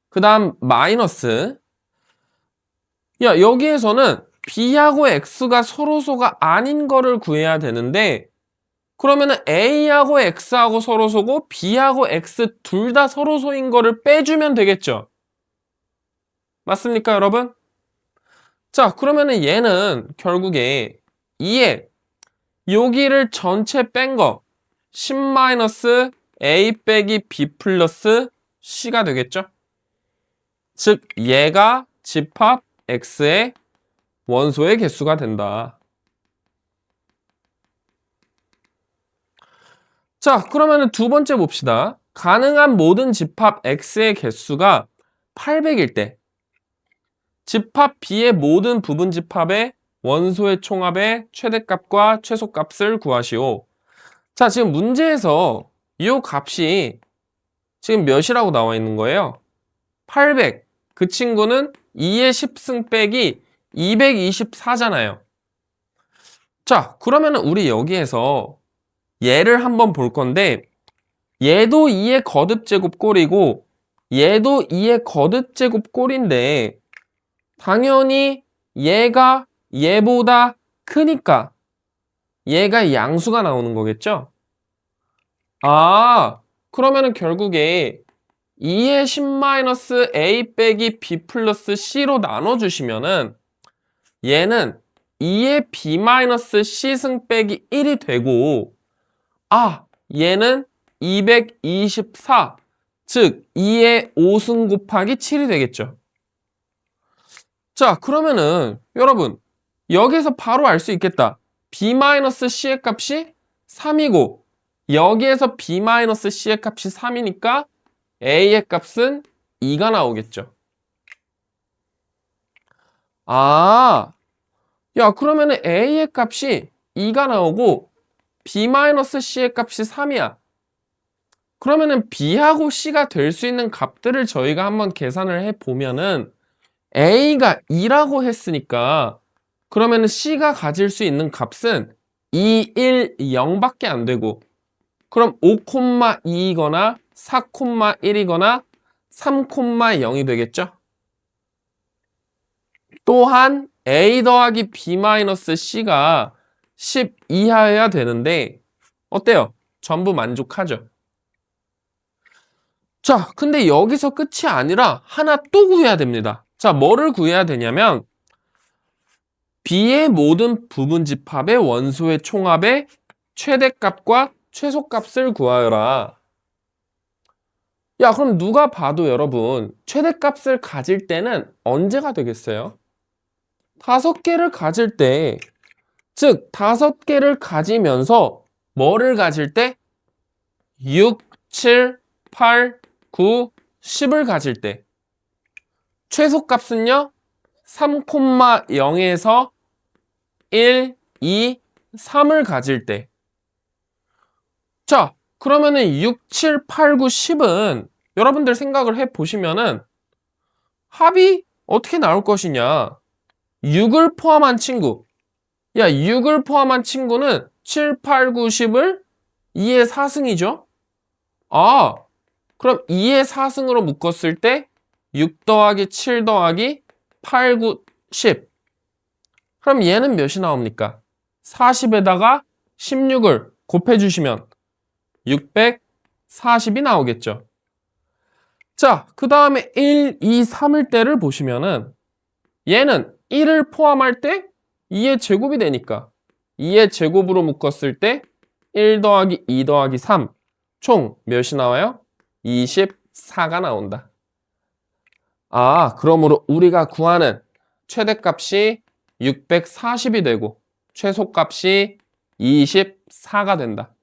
Speaker 1: 그 다음 마이너스 야 여기에서는 B하고 X가 서로소가 아닌 거를 구해야 되는데 그러면은 A하고 X하고 서로소고 B하고 X 둘 다 서로소인 거를 빼주면 되겠죠. 맞습니까 여러분? 자 그러면은 얘는 결국에 2에 여기를 전체 뺀 거 10-A 빼기 B 플러스 C가 되겠죠. 즉 얘가 집합 X의 원소의 개수가 된다. 자, 그러면 두 번째 봅시다. 가능한 모든 집합 X의 개수가 800일 때 집합 B의 모든 부분 집합의 원소의 총합의 최대값과 최소값을 구하시오. 자, 지금 문제에서 이 값이 지금 몇이라고 나와 있는 거예요? 800. 그 친구는 2의 10승 빼기 224잖아요. 자, 그러면 우리 여기에서 얘를 한번 볼 건데 얘도 2의 거듭제곱 꼴이고 얘도 2의 거듭제곱 꼴인데 당연히 얘가 얘보다 크니까 얘가 양수가 나오는 거겠죠? 아, 그러면은 결국에 2의 10-A 빼기 B 플러스 C로 나눠주시면은 얘는 2의 B-C승 빼기 1이 되고 아, 얘는 224, 즉 2의 5승 곱하기 7이 되겠죠. 자, 그러면은 여러분 여기서 바로 알 수 있겠다. B-C의 값이 3이고 여기에서 B-C의 값이 3이니까 A의 값은 2가 나오겠죠. 아, 야 그러면은 A의 값이 2가 나오고 B-C의 값이 3이야. 그러면은 B하고 C가 될 수 있는 값들을 저희가 한번 계산을 해보면은 A가 2라고 했으니까 그러면은 C가 가질 수 있는 값은 2, 1, 0밖에 안 되고 그럼 5,2이거나 4,1이거나 3,0이 되겠죠? 또한 A 더하기 B-C가 10 이하여야 되는데 어때요? 전부 만족하죠? 자, 근데 여기서 끝이 아니라 하나 또 구해야 됩니다. 자, 뭐를 구해야 되냐면 B의 모든 부분 집합의 원소의 총합의 최대값과 최소값을 구하여라. 야, 그럼 누가 봐도 여러분 최대값을 가질 때는 언제가 되겠어요? 5개를 가질 때, 즉 5개를 가지면서 뭐를 가질 때? 6, 7, 8, 9, 10을 가질 때 최소값은요 3,0에서 1, 2, 3을 가질 때 자, 그러면은 6, 7, 8, 9, 10은 여러분들 생각을 해보시면은 합이 어떻게 나올 것이냐. 6을 포함한 친구. 야, 6을 포함한 친구는 7, 8, 9, 10을 2의 4승이죠? 아, 그럼 2의 4승으로 묶었을 때 6 더하기 7 더하기 8, 9, 10. 그럼 얘는 몇이 나옵니까? 40에다가 16을 곱해주시면 640이 나오겠죠. 자, 그 다음에 1, 2, 3일 때를 보시면은 얘는 1을 포함할 때 2의 제곱이 되니까 2의 제곱으로 묶었을 때 1 더하기 2 더하기 3 총 몇이 나와요? 24가 나온다. 아, 그러므로 우리가 구하는 최대값이 640이 되고 최소값이 24가 된다.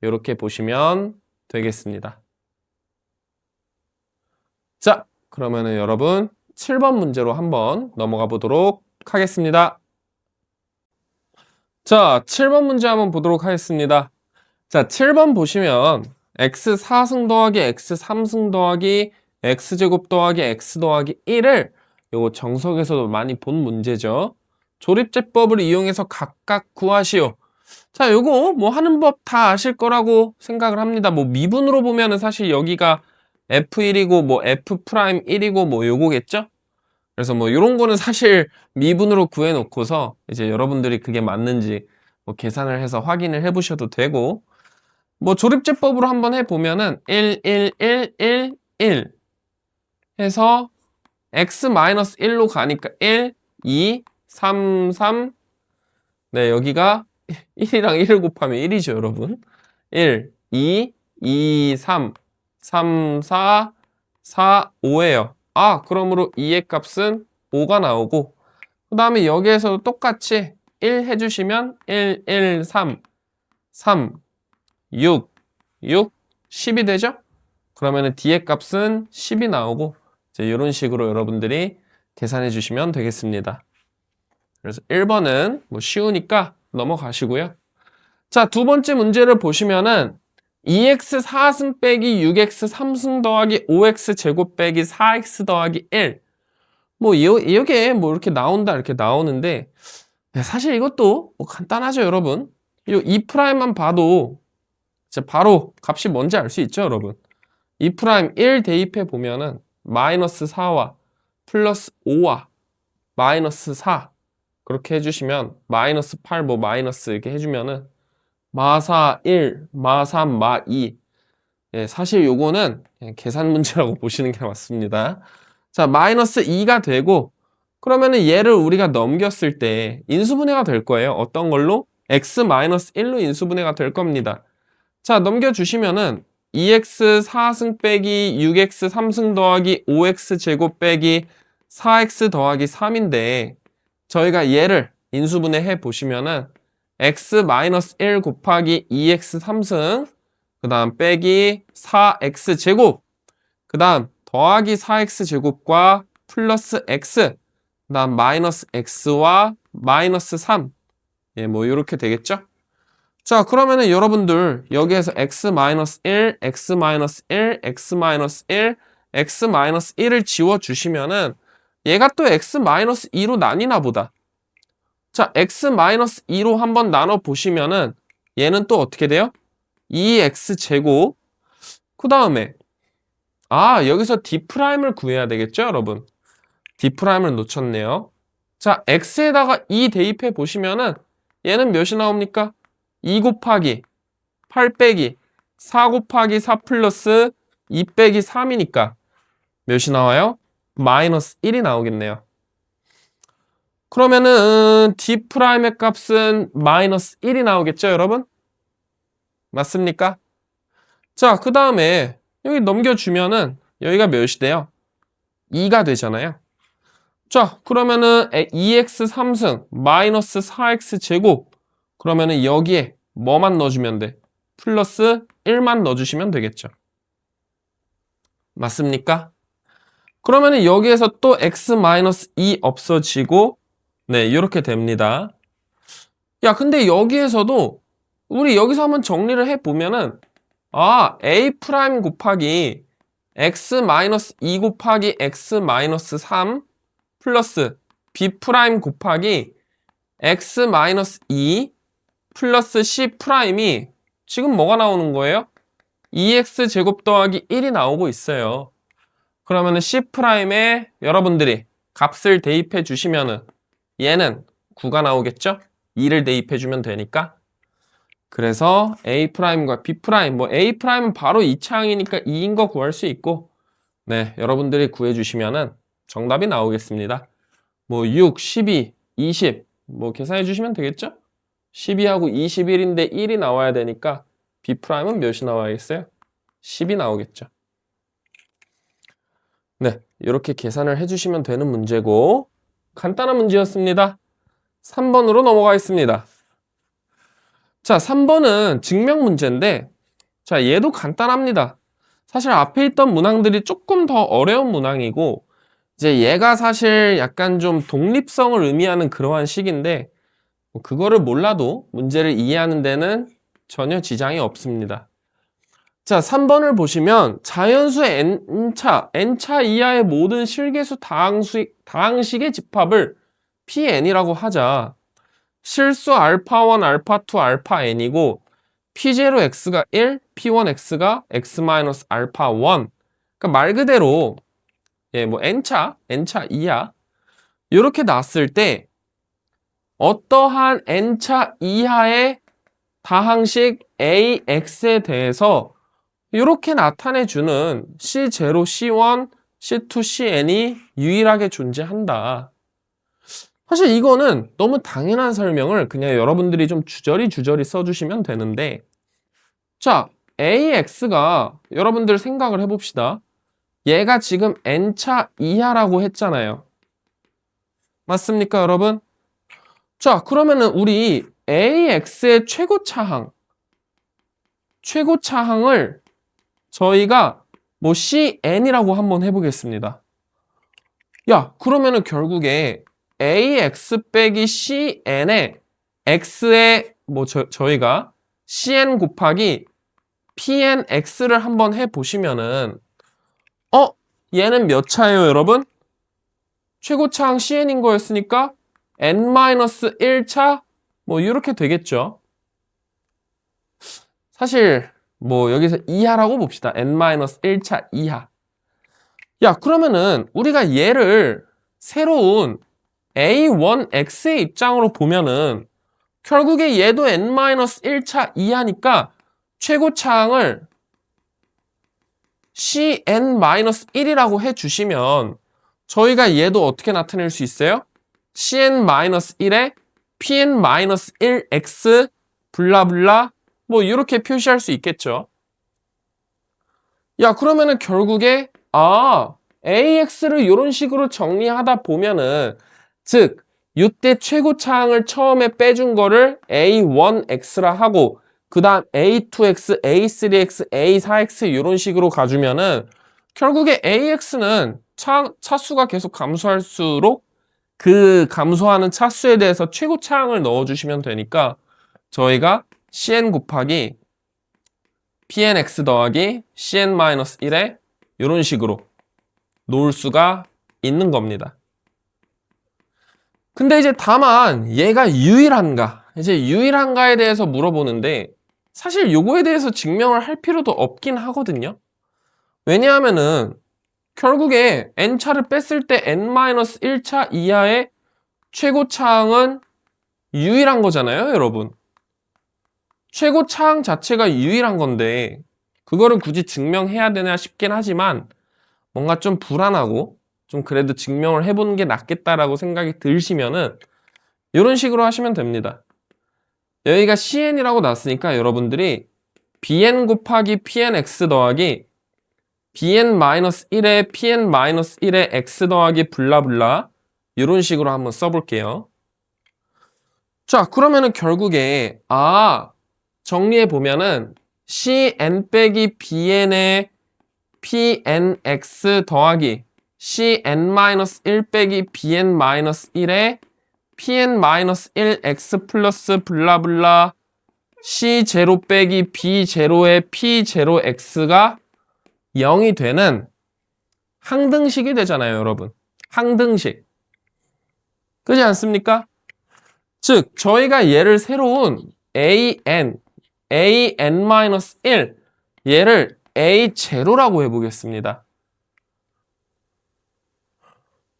Speaker 1: 이렇게 보시면 되겠습니다. 자, 그러면은 여러분 7번 문제로 한번 넘어가 보도록 하겠습니다. 자, 7번 문제 한번 보도록 하겠습니다. 자, 7번 보시면 x 4승 더하기 x 3승 더하기 x제곱 더하기 x 더하기 1을 요거 정석에서도 많이 본 문제죠. 조립제법을 이용해서 각각 구하시오. 자, 요거 뭐 하는 법 다 아실 거라고 생각을 합니다. 뭐 미분으로 보면은 사실 여기가 f1이고 뭐 f'1이고 뭐 요거겠죠? 그래서 뭐 요런 거는 사실 미분으로 구해 놓고서 이제 여러분들이 그게 맞는지 뭐 계산을 해서 확인을 해 보셔도 되고, 뭐 조립제법으로 한번 해 보면은 1, 1, 1, 1, 1 해서 x-1로 가니까 1, 2, 3, 3. 네, 여기가 1이랑 1을 곱하면 1이죠, 여러분. 1, 2, 2, 3, 3, 4, 4, 5예요. 아, 그러므로 2의 값은 5가 나오고, 그 다음에 여기에서도 똑같이 1 해주시면 1, 1, 3, 3, 6, 6, 10이 되죠? 그러면은 D의 값은 10이 나오고, 이제 이런 식으로 여러분들이 계산해 주시면 되겠습니다. 그래서 1번은 뭐 쉬우니까 넘어가시고요. 자, 두 번째 문제를 보시면은 2x 4승 빼기 6x 3승 더하기 5x 제곱 빼기 4x 더하기 1. 뭐 이게 뭐 이렇게 나온다 이렇게 나오는데 사실 이것도 뭐 간단하죠, 여러분. 이 2'만 봐도 이제 바로 값이 뭔지 알 수 있죠, 여러분. 2'1 대입해 보면은 마이너스 4와 플러스 5와 마이너스 4 그렇게 해주시면 마이너스 8 뭐 마이너스 이렇게 해주면은 마4 1, 마3, 마2. 예, 사실 요거는 그냥 계산 문제라고 보시는 게 맞습니다. 자, 마이너스 2가 되고, 그러면은 얘를 우리가 넘겼을 때 인수분해가 될 거예요. 어떤 걸로? x-1로 인수분해가 될 겁니다. 자, 넘겨주시면은 2x 4승 빼기 6x 3승 더하기 5x 제곱 빼기 4x 더하기 3인데, 저희가 얘를 인수분해 해 보시면은 x-1 곱하기 2x 3승, 그 다음 빼기 4x 제곱, 그 다음 더하기 4x 제곱과 플러스 x, 그 다음 마이너스 x와 마이너스 3. 예, 뭐 이렇게 되겠죠? 자, 그러면은 여러분들 여기에서 x-1, x-1, x-1, x-1을 지워주시면은 얘가 또 x-2로 나뉘나 보다. 자, x-2로 한번 나눠 보시면은 얘는 또 어떻게 돼요? 2x 제곱. 그 다음에 여기서 d'를 구해야 되겠죠, 여러분? d'를 놓쳤네요. 자, x에다가 2 대입해 보시면은 얘는 몇이 나옵니까? 2 곱하기 8 빼기 4 곱하기 4 플러스 2 빼기 3이니까 몇이 나와요? 마이너스 1이 나오겠네요. 그러면은 d'의 값은 마이너스 1이 나오겠죠, 여러분? 맞습니까? 자, 그 다음에 여기 넘겨주면은 여기가 몇이 돼요? 2가 되잖아요. 자, 그러면은 2x 3승 마이너스 4x 제곱, 그러면은 여기에 뭐만 넣어주면 돼? 플러스 1만 넣어주시면 되겠죠. 맞습니까? 그러면은 여기에서 또 x-2 없어지고, 네, 이렇게 됩니다. 야, 근데 여기에서도 우리 여기서 한번 정리를 해보면은 A 프라임 곱하기 x-2 곱하기 x-3 플러스 B 프라임 곱하기 x-2 플러스 C 프라임이 지금 뭐가 나오는 거예요? 2x 제곱 더하기 1이 나오고 있어요. 그러면은 C 프라임에 여러분들이 값을 대입해 주시면은 얘는 9가 나오겠죠? 2를 대입해 주면 되니까. 그래서 A 프라임과 B 프라임, 뭐 A 프라임은 바로 2차항이니까 2인 거 구할 수 있고, 네, 여러분들이 구해 주시면은 정답이 나오겠습니다. 뭐 6, 12, 20, 뭐 계산해 주시면 되겠죠? 12하고 21인데 1이 나와야 되니까 B 프라임은 몇이 나와야겠어요? 10이 나오겠죠. 네, 이렇게 계산을 해주시면 되는 문제고 간단한 문제였습니다. 3번으로 넘어가겠습니다. 자, 3번은 증명 문제인데 자, 얘도 간단합니다. 사실 앞에 있던 문항들이 조금 더 어려운 문항이고 이제 얘가 사실 약간 좀 독립성을 의미하는 그러한 식인데 그거를 몰라도 문제를 이해하는 데는 전혀 지장이 없습니다. 자, 3번을 보시면 자연수의 n차 이하의 모든 실계수 다항식의 집합을 Pn이라고 하자. 실수 알파1, 알파2, 알파-n이고 P0x가 1, P1x가 x-알파1. 그러니까 말 그대로 뭐 n차 이하 이렇게 놨을 때 어떠한 n차 이하의 다항식 AX에 대해서 이렇게 나타내주는 C0, C1, C2, Cn이 유일하게 존재한다. 사실 이거는 너무 당연한 설명을 그냥 여러분들이 좀 주저리 써주시면 되는데 자, AX가 여러분들 생각을 해봅시다. 얘가 지금 n차 이하라고 했잖아요. 맞습니까, 여러분? 자, 그러면은 우리 AX의 최고차항을 저희가 뭐 CN이라고 한번 해보겠습니다. 야, 그러면은 결국에 AX 빼기 CN에 X에 뭐 저희가 CN 곱하기 PNX를 한번 해보시면은 얘는 몇 차예요, 여러분? 최고차항 CN인 거였으니까 N-1차 뭐 이렇게 되겠죠. 사실 뭐 여기서 이하라고 봅시다. N-1차 이하. 야, 그러면은 우리가 얘를 새로운 A1X의 입장으로 보면은 결국에 얘도 N-1차 이하니까 최고차항을 CN-1이라고 해주시면 저희가 얘도 어떻게 나타낼 수 있어요? CN-1에 PN-1X 블라블라 뭐 이렇게 표시할 수 있겠죠. 야, 그러면은 결국에 AX를 이런 식으로 정리하다 보면은 즉 이때 최고차항을 처음에 빼준 거를 A1X라 하고 그 다음 A2X, A3X, A4X 이런 식으로 가주면은 결국에 AX는 차수가 계속 감소할수록 그 감소하는 차수에 대해서 최고차항을 넣어주시면 되니까 저희가 CN 곱하기 PNX 더하기 CN-1에 이런 식으로 놓을 수가 있는 겁니다. 근데 이제 다만 얘가 유일한가에 대해서 물어보는데 사실 요거에 대해서 증명을 할 필요도 없긴 하거든요. 왜냐하면은 결국에 n차를 뺐을 때 n-1차 이하의 최고차항은 유일한 거잖아요, 여러분. 최고차항 자체가 유일한 건데 그거를 굳이 증명해야 되나 싶긴 하지만 뭔가 좀 불안하고 좀 그래도 증명을 해보는 게 낫겠다라고 생각이 드시면은 이런 식으로 하시면 됩니다. 여기가 CN이라고 놨으니까 여러분들이 BN 곱하기 PNX 더하기 BN-1에 PN-1에 X 더하기 블라블라 이런 식으로 한번 써볼게요. 자, 그러면은 결국에 정리해 보면은 CN 빼기 BN의 PNX 더하기 CN-1 빼기 BN-1에 PN-1X 플러스 블라블라 C0 빼기 B0의 P0X가 0이 되는 항등식이 되잖아요, 여러분. 항등식. 그렇지 않습니까? 즉, 저희가 얘를 새로운 an-1 얘를 a0라고 해보겠습니다.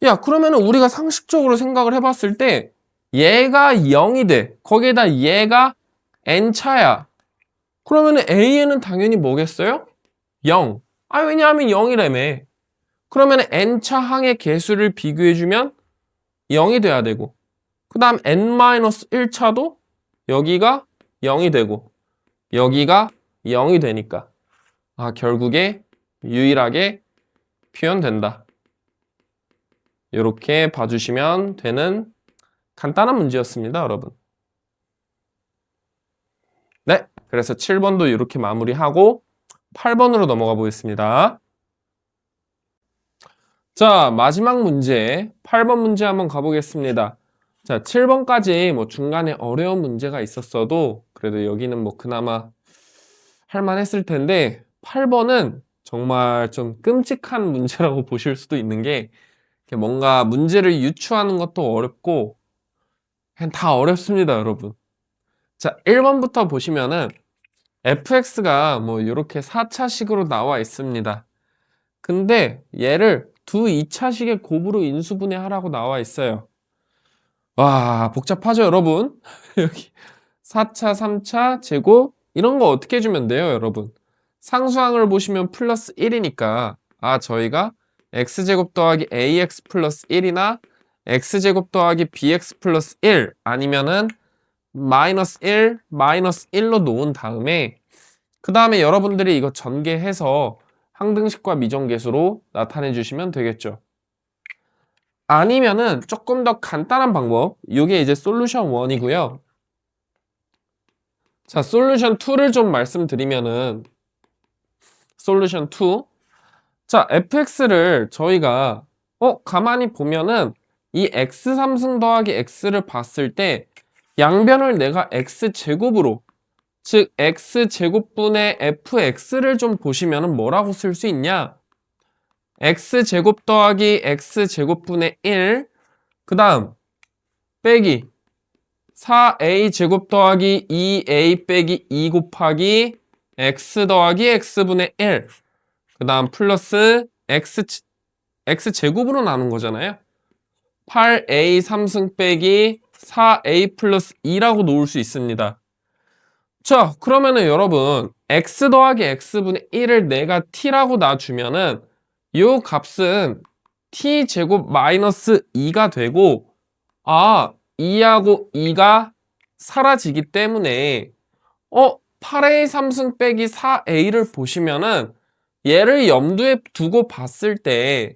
Speaker 1: 야, 그러면은 우리가 상식적으로 생각을 해봤을 때 얘가 0이 돼. 거기에다 얘가 n차야. 그러면은 a는 당연히 뭐겠어요? 0. 아, 왜냐하면 0이라며. 그러면은 n차 항의 개수를 비교해주면 0이 돼야 되고, 그 다음 n-1차도 여기가 0이 되고 여기가 0이 되니까 결국에 유일하게 표현된다. 이렇게 봐주시면 되는 간단한 문제였습니다, 여러분. 네, 그래서 7번도 이렇게 마무리하고 8번으로 넘어가 보겠습니다. 자, 마지막 문제 8번 문제 한번 가보겠습니다. 자, 7번까지 뭐 중간에 어려운 문제가 있었어도 그래도 여기는 뭐 그나마 할만했을 텐데 8번은 정말 좀 끔찍한 문제라고 보실 수도 있는 게 뭔가 문제를 유추하는 것도 어렵고 그냥 다 어렵습니다, 여러분. 자, 1번부터 보시면은 fx가 뭐 이렇게 4차식으로 나와 있습니다. 근데 얘를 두 2차식의 곱으로 인수분해하라고 나와 있어요. 와, 복잡하죠, 여러분? 여기 4차, 3차, 제곱 이런 거 어떻게 해주면 돼요, 여러분? 상수항을 보시면 플러스 1이니까 저희가 x제곱 더하기 ax 플러스 1이나 x제곱 더하기 bx 플러스 1 아니면은 마이너스 1, 마이너스 1로 놓은 다음에 그 다음에 여러분들이 이거 전개해서 항등식과 미정계수로 나타내 주시면 되겠죠. 아니면은 조금 더 간단한 방법, 이게 이제 솔루션 1이고요. 자, 솔루션 2를 좀 말씀드리면은 솔루션 2. 자, fx를 저희가 가만히 보면은 이 x3승 더하기 x를 봤을 때 양변을 내가 x제곱으로, 즉 x제곱분의 fx를 좀 보시면은 뭐라고 쓸 수 있냐? x제곱 더하기 x제곱분의 1, 그 다음 빼기 4a 제곱 더하기 2a 빼기 2 곱하기 x 더하기 x분의 1, 그 다음 플러스 x제곱으로 나눈 거잖아요. 8a 3승 빼기 4a 플러스 2라고 놓을 수 있습니다. 자, 그러면은 여러분 x 더하기 x분의 1을 내가 t라고 놔주면은 이 값은 t제곱 마이너스 2가 되고 2하고 2가 사라지기 때문에 8a 3승 빼기 4a를 보시면은 얘를 염두에 두고 봤을 때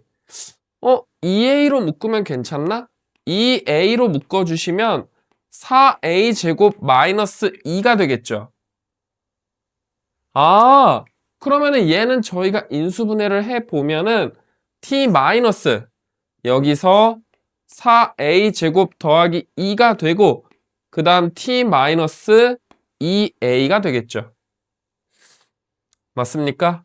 Speaker 1: 2a로 묶으면 괜찮나? 2a로 묶어주시면 4a 제곱 마이너스 2가 되겠죠. 그러면은 얘는 저희가 인수분해를 해보면은 t 마이너스 여기서 4a 제곱 더하기 2가 되고 그 다음 t 마이너스 2a가 되겠죠. 맞습니까?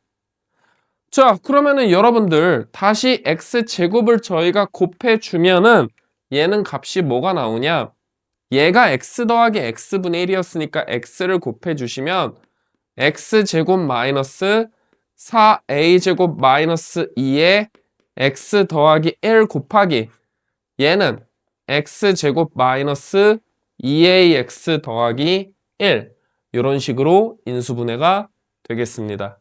Speaker 1: 자, 그러면은 여러분들 다시 x제곱을 저희가 곱해주면은 얘는 값이 뭐가 나오냐? 얘가 x 더하기 x분의 1이었으니까 x를 곱해주시면 x제곱 마이너스 4a제곱 마이너스 2에 x 더하기 1 곱하기 얘는 x제곱 마이너스 2ax 더하기 1 이런 식으로 인수분해가 되겠습니다.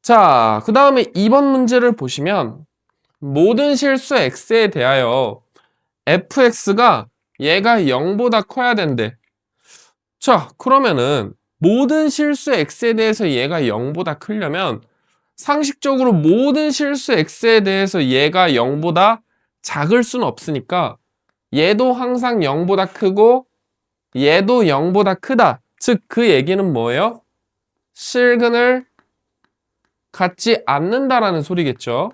Speaker 1: 자, 그 다음에 2번 문제를 보시면 모든 실수 x에 대하여 fx가 얘가 0보다 커야 된대. 자, 그러면은 모든 실수 x에 대해서 얘가 0보다 크려면 상식적으로 모든 실수 x에 대해서 얘가 0보다 작을 수는 없으니까 얘도 항상 0보다 크고 얘도 0보다 크다. 즉 그 얘기는 뭐예요? 실근을 갖지 않는다라는 소리겠죠.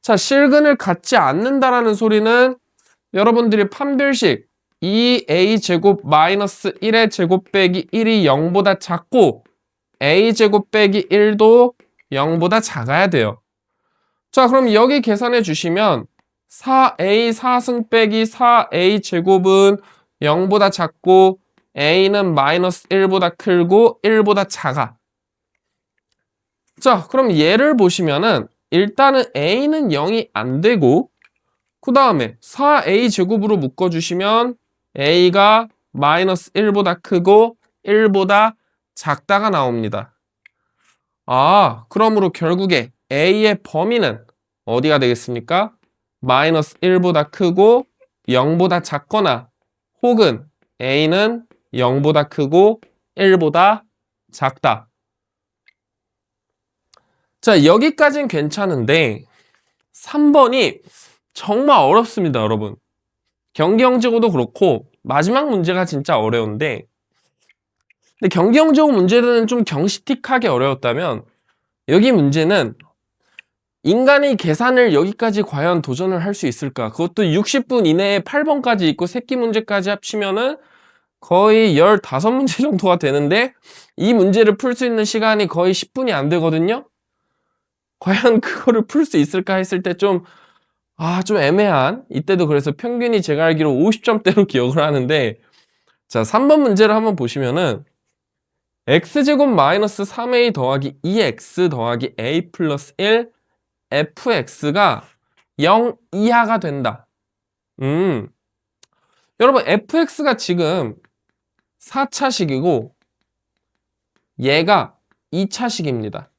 Speaker 1: 자, 실근을 갖지 않는다라는 소리는 여러분들이 판별식 2a제곱 마이너스 1의 제곱 빼기 1이 0보다 작고 a제곱 빼기 1도 0보다 작아야 돼요. 자, 그럼 여기 계산해 주시면 4a 4승 빼기 4a 제곱은 0보다 작고 a는 마이너스 1보다 크고 1보다 작아. 자, 그럼 얘를 보시면은 일단은 a는 0이 안 되고 그 다음에 4a 제곱으로 묶어주시면 a가 마이너스 1보다 크고 1보다 작다가 나옵니다. 아, 그러므로 결국에 a의 범위는 어디가 되겠습니까? 마이너스 1보다 크고 0보다 작거나 혹은 a는 0보다 크고 1보다 작다. 자, 여기까진 괜찮은데 3번이 정말 어렵습니다, 여러분. 경기형제고도 그렇고 마지막 문제가 진짜 어려운데 근데 경기형제고 문제는 좀 경시틱하게 어려웠다면 여기 문제는 인간이 계산을 여기까지 과연 도전을 할 수 있을까? 그것도 60분 이내에 8번까지 있고 새끼 문제까지 합치면은 거의 15문제 정도가 되는데 이 문제를 풀 수 있는 시간이 거의 10분이 안 되거든요? 과연 그거를 풀 수 있을까 했을 때 좀 애매한, 이때도 그래서 평균이 제가 알기로 50점대로 기억을 하는데 자, 3번 문제를 한번 보시면은 x제곱 마이너스 3a 더하기 2x 더하기 a 플러스 1 fx가 0 이하가 된다. 여러분 fx가 지금 4차식이고 얘가 2차식입니다.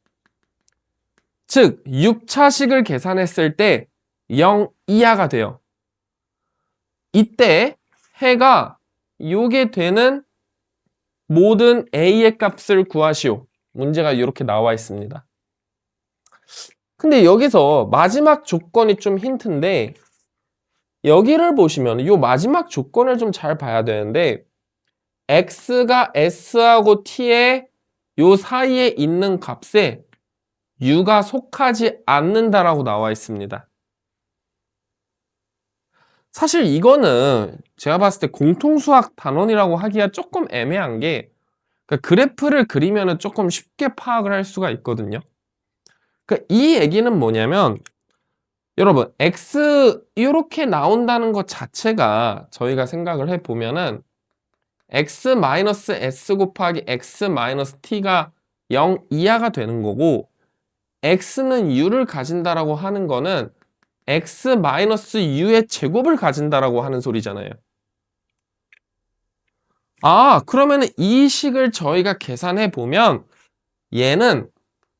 Speaker 1: 즉 6차식을 계산했을 때 0 이하가 돼요. 이때 해가 요게 되는 모든 a의 값을 구하시오. 문제가 이렇게 나와 있습니다. 근데 여기서 마지막 조건이 좀 힌트인데 여기를 보시면 이 마지막 조건을 좀 잘 봐야 되는데 x가 s하고 t의 요 사이에 있는 값에 u가 속하지 않는다라고 나와 있습니다. 사실 이거는 제가 봤을 때 공통수학 단원이라고 하기가 조금 애매한 게 그러니까 그래프를 그리면 조금 쉽게 파악을 할 수가 있거든요. 그러니까 이 얘기는 뭐냐면 여러분 x 이렇게 나온다는 것 자체가 저희가 생각을 해보면은 x-s 곱하기 x-t가 0 이하가 되는 거고 x는 u를 가진다라고 하는 거는 x-u의 제곱을 가진다라고 하는 소리잖아요. 아, 그러면 이 식을 저희가 계산해 보면 얘는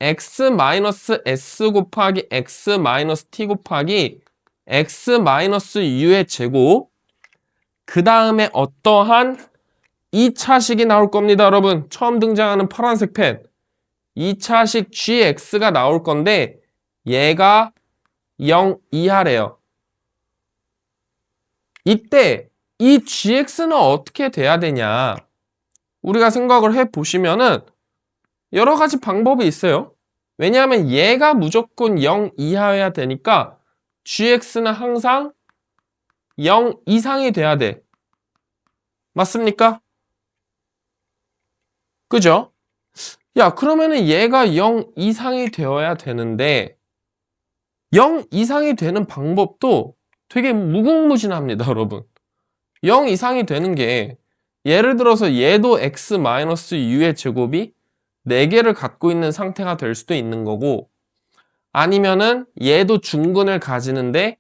Speaker 1: x-s 곱하기 x-t 곱하기 x-u의 제곱 그 다음에 어떠한 2차식이 나올 겁니다, 여러분. 처음 등장하는 파란색 펜 2차식 gx가 나올 건데 얘가 0 이하래요. 이때 이 gx는 어떻게 돼야 되냐? 우리가 생각을 해보시면은 여러 가지 방법이 있어요. 왜냐하면 얘가 무조건 0 이하여야 되니까 gx는 항상 0 이상이 돼야 돼. 맞습니까? 그죠? 야, 그러면은 얘가 0 이상이 되어야 되는데 0 이상이 되는 방법도 되게 무궁무진합니다, 여러분. 0 이상이 되는 게 예를 들어서 얘도 x-u의 제곱이 4개를 갖고 있는 상태가 될 수도 있는 거고 아니면은 얘도 중근을 가지는데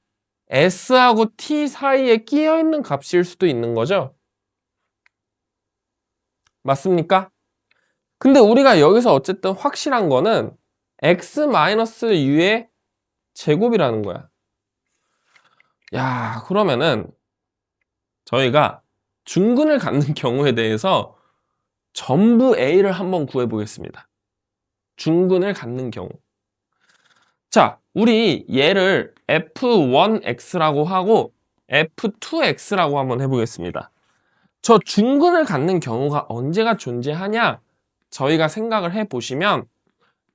Speaker 1: s하고 t 사이에 끼어 있는 값일 수도 있는 거죠. 맞습니까? 근데 우리가 여기서 어쨌든 확실한 거는 x-u의 제곱이라는 거야. 야, 그러면은 저희가 중근을 갖는 경우에 대해서 전부 A를 한번 구해 보겠습니다. 중근을 갖는 경우. 자, 우리 얘를 F1X라고 하고 F2X라고 한번 해보겠습니다. 저 중근을 갖는 경우가 언제가 존재하냐? 저희가 생각을 해보시면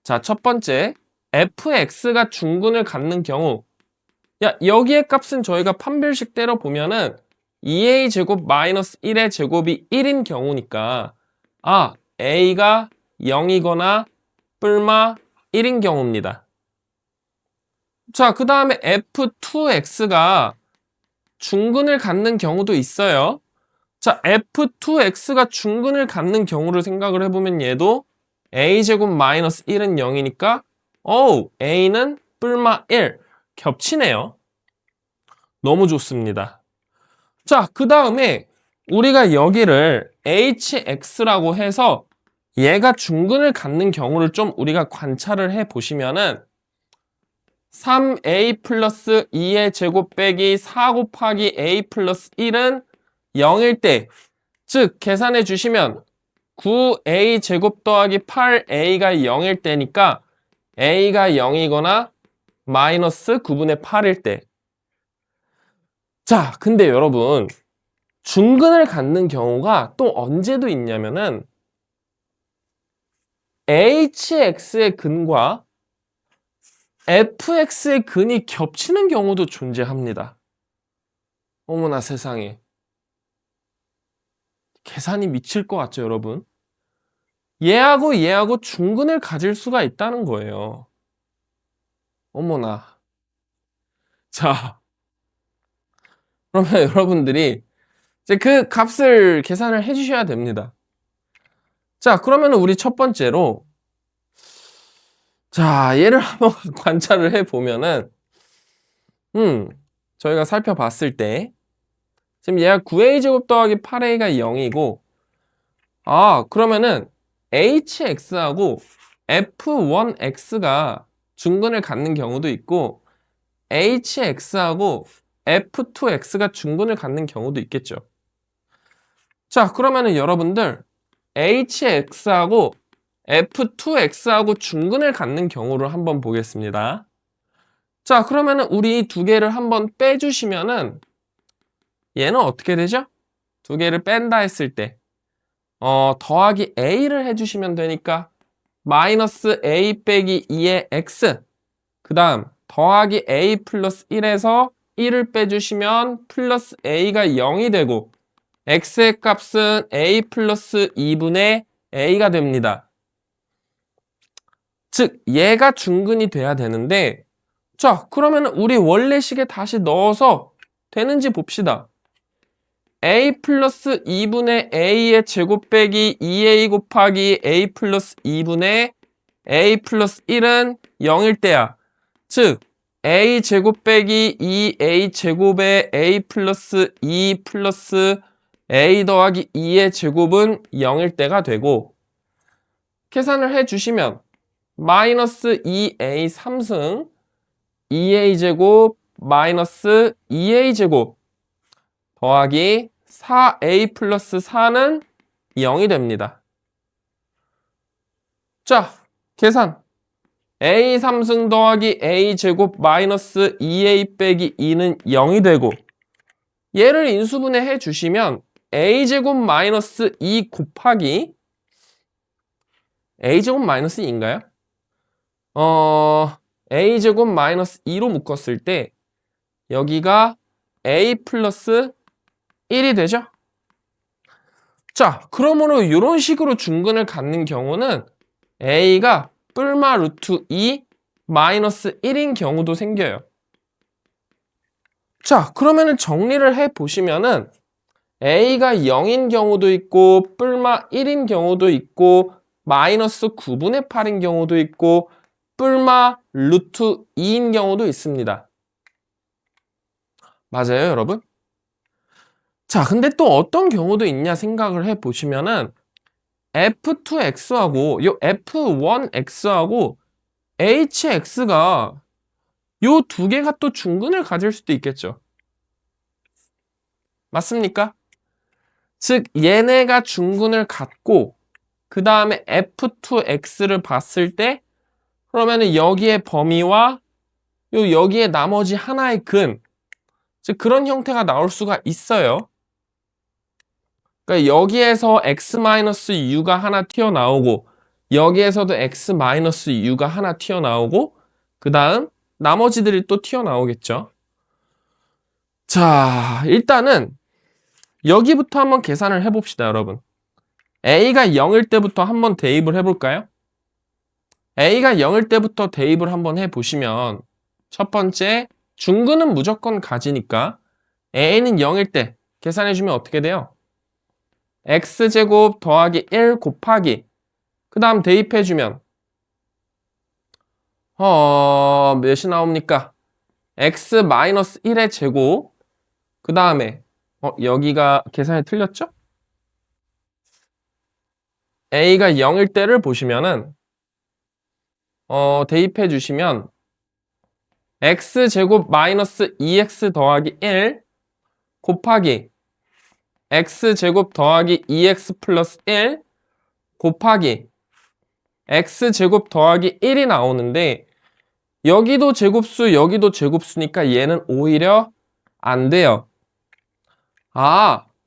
Speaker 1: 자, 첫 번째 fx가 중근을 갖는 경우 야, 여기의 값은 저희가 판별식 때려 보면은 2a 제곱 마이너스 1의 제곱이 1인 경우니까 a가 0이거나 뿔마 1인 경우입니다. 자, 그 다음에 f2x가 중근을 갖는 경우도 있어요. 자, f2x가 중근을 갖는 경우를 생각을 해보면 얘도 a제곱 마이너스 1은 0이니까 a는 뿔마 1 겹치네요. 너무 좋습니다. 자, 그 다음에 우리가 여기를 hx라고 해서 얘가 중근을 갖는 경우를 좀 우리가 관찰을 해보시면은 3a 플러스 2의 제곱 빼기 4 곱하기 a 플러스 1은 0일 때, 즉 계산해 주시면 9a 제곱 더하기 8a가 0일 때니까 a가 0이거나 마이너스 9분의 8일 때. 자, 근데 여러분 중근을 갖는 경우가 또 언제도 있냐면은 hx의 근과 fx의 근이 겹치는 경우도 존재합니다. 어머나 세상에. 계산이 미칠 것 같죠, 여러분? 얘하고 중근을 가질 수가 있다는 거예요. 어머나. 자, 그러면 여러분들이 이제 그 값을 계산을 해주셔야 됩니다. 자, 그러면 우리 첫 번째로 자, 얘를 한번 관찰을 해보면은 저희가 살펴봤을 때 지금 얘가 9a 제곱 더하기 8a가 0이고 그러면은 hx하고 f1x가 중근을 갖는 경우도 있고 hx하고 f2x가 중근을 갖는 경우도 있겠죠. 자, 그러면은 여러분들 hx하고 f2x하고 중근을 갖는 경우를 한번 보겠습니다. 자, 그러면은 우리 두 개를 한번 빼주시면은 얘는 어떻게 되죠? 두 개를 뺀다 했을 때 더하기 a를 해주시면 되니까 마이너스 a 빼기 2의 x, 그 다음 더하기 a 플러스 1에서 1을 빼주시면 플러스 a가 0이 되고 x의 값은 a 플러스 2분의 a가 됩니다. 즉 얘가 중근이 돼야 되는데, 자, 그러면 우리 원래식에 다시 넣어서 되는지 봅시다. a 플러스 2분의 a의 제곱 빼기 2a 곱하기 a 플러스 2분의 a 플러스 1은 0일 때야. 즉 a 제곱 빼기 2a 제곱의 a 플러스 2 플러스 a 더하기 2의 제곱은 0일 때가 되고, 계산을 해주시면 마이너스 2a 3승 2a 제곱 마이너스 2a 제곱 더하기 4a 플러스 4는 0이 됩니다. 자, 계산. a 3승 더하기 a 제곱 마이너스 2a 빼기 2는 0이 되고, 얘를 인수분해 해주시면 a 제곱 마이너스 2 곱하기 a 제곱 마이너스 2인가요? a 제곱 마이너스 2로 묶었을 때 여기가 a 플러스 1이 되죠? 자, 그러므로 이런 식으로 중근을 갖는 경우는 a가 뿔마 루트 2 마이너스 1인 경우도 생겨요. 자, 그러면은 정리를 해보시면은 a가 0인 경우도 있고 뿔마 1인 경우도 있고 마이너스 9분의 8인 경우도 있고 뿔마 루트 2인 경우도 있습니다. 맞아요, 여러분? 자, 근데 또 어떤 경우도 있냐 생각을 해보시면은 f2x하고 요 f1x하고 hx가 요 두 개가 또 중근을 가질 수도 있겠죠. 맞습니까? 즉 얘네가 중근을 갖고 그 다음에 f2x를 봤을 때 그러면은 여기의 범위와 여기에 나머지 하나의 근, 즉 그런 형태가 나올 수가 있어요. 그러니까 여기에서 x-u가 하나 튀어나오고 여기에서도 x-u가 하나 튀어나오고 그 다음 나머지들이 또 튀어나오겠죠. 자, 일단은 여기부터 한번 계산을 해봅시다, 여러분. A가 0일 때부터 한번 대입을 해볼까요? A가 0일 때부터 대입을 한번 해보시면 첫 번째, 중근은 무조건 가지니까 A는 0일 때 계산해주면 어떻게 돼요? X제곱 더하기 1 곱하기 그 다음 대입해주면 몇이 나옵니까? X-1의 제곱 그 다음에 여기가 계산이 틀렸죠? A가 0일 때를 보시면은 대입해 주시면 X제곱 마이너스 2X 더하기 1 곱하기 X제곱 더하기 2X 플러스 1 곱하기 X제곱 더하기 1이 나오는데 여기도 제곱수 여기도 제곱수니까 얘는 오히려 안 돼요.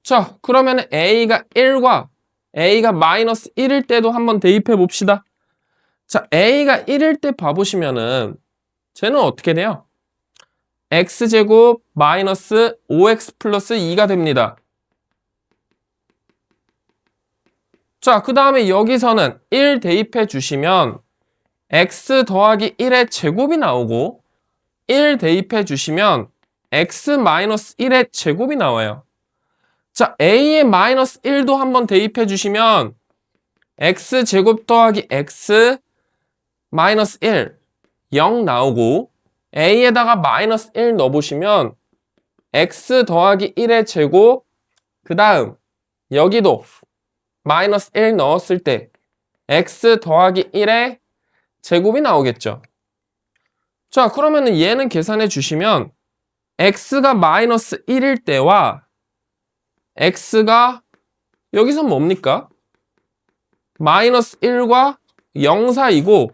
Speaker 1: 자 그러면 A가 1과 A가 마이너스 1일 때도 한번 대입해 봅시다. 자, A가 1일 때 봐보시면은 쟤는 어떻게 돼요? X제곱 마이너스 5X 플러스 2가 됩니다. 자, 그 다음에 여기서는 1 대입해 주시면 X 더하기 1의 제곱이 나오고 1 대입해 주시면 X 마이너스 1의 제곱이 나와요. 자, A의 마이너스 1도 한번 대입해 주시면 X제곱 더하기 X 마이너스 1, 0 나오고 A에다가 마이너스 1 넣어보시면 X 더하기 1의 제곱 그 다음 여기도 마이너스 1 넣었을 때 X 더하기 1의 제곱이 나오겠죠. 자, 그러면 얘는 계산해 주시면 X가 마이너스 1일 때와 X가 여기서 뭡니까? 마이너스 1과 0 사이고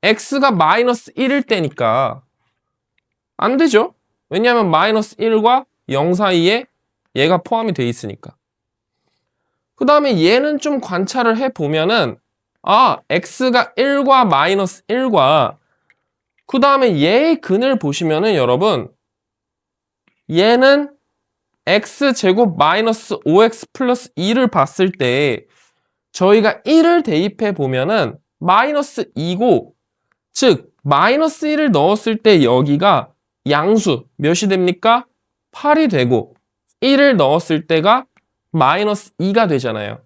Speaker 1: X가 마이너스 1일 때니까 안 되죠? 왜냐하면 마이너스 1과 0 사이에 얘가 포함이 돼 있으니까. 그 다음에 얘는 좀 관찰을 해보면은 X가 1과 마이너스 1과 그 다음에 얘의 근을 보시면은 여러분 얘는 X제곱 마이너스 5X 플러스 2를 봤을 때 저희가 1을 대입해 보면은 마이너스 2고 즉 마이너스 1을 넣었을 때 여기가 양수 몇이 됩니까? 8이 되고 1을 넣었을 때가 마이너스 2가 되잖아요.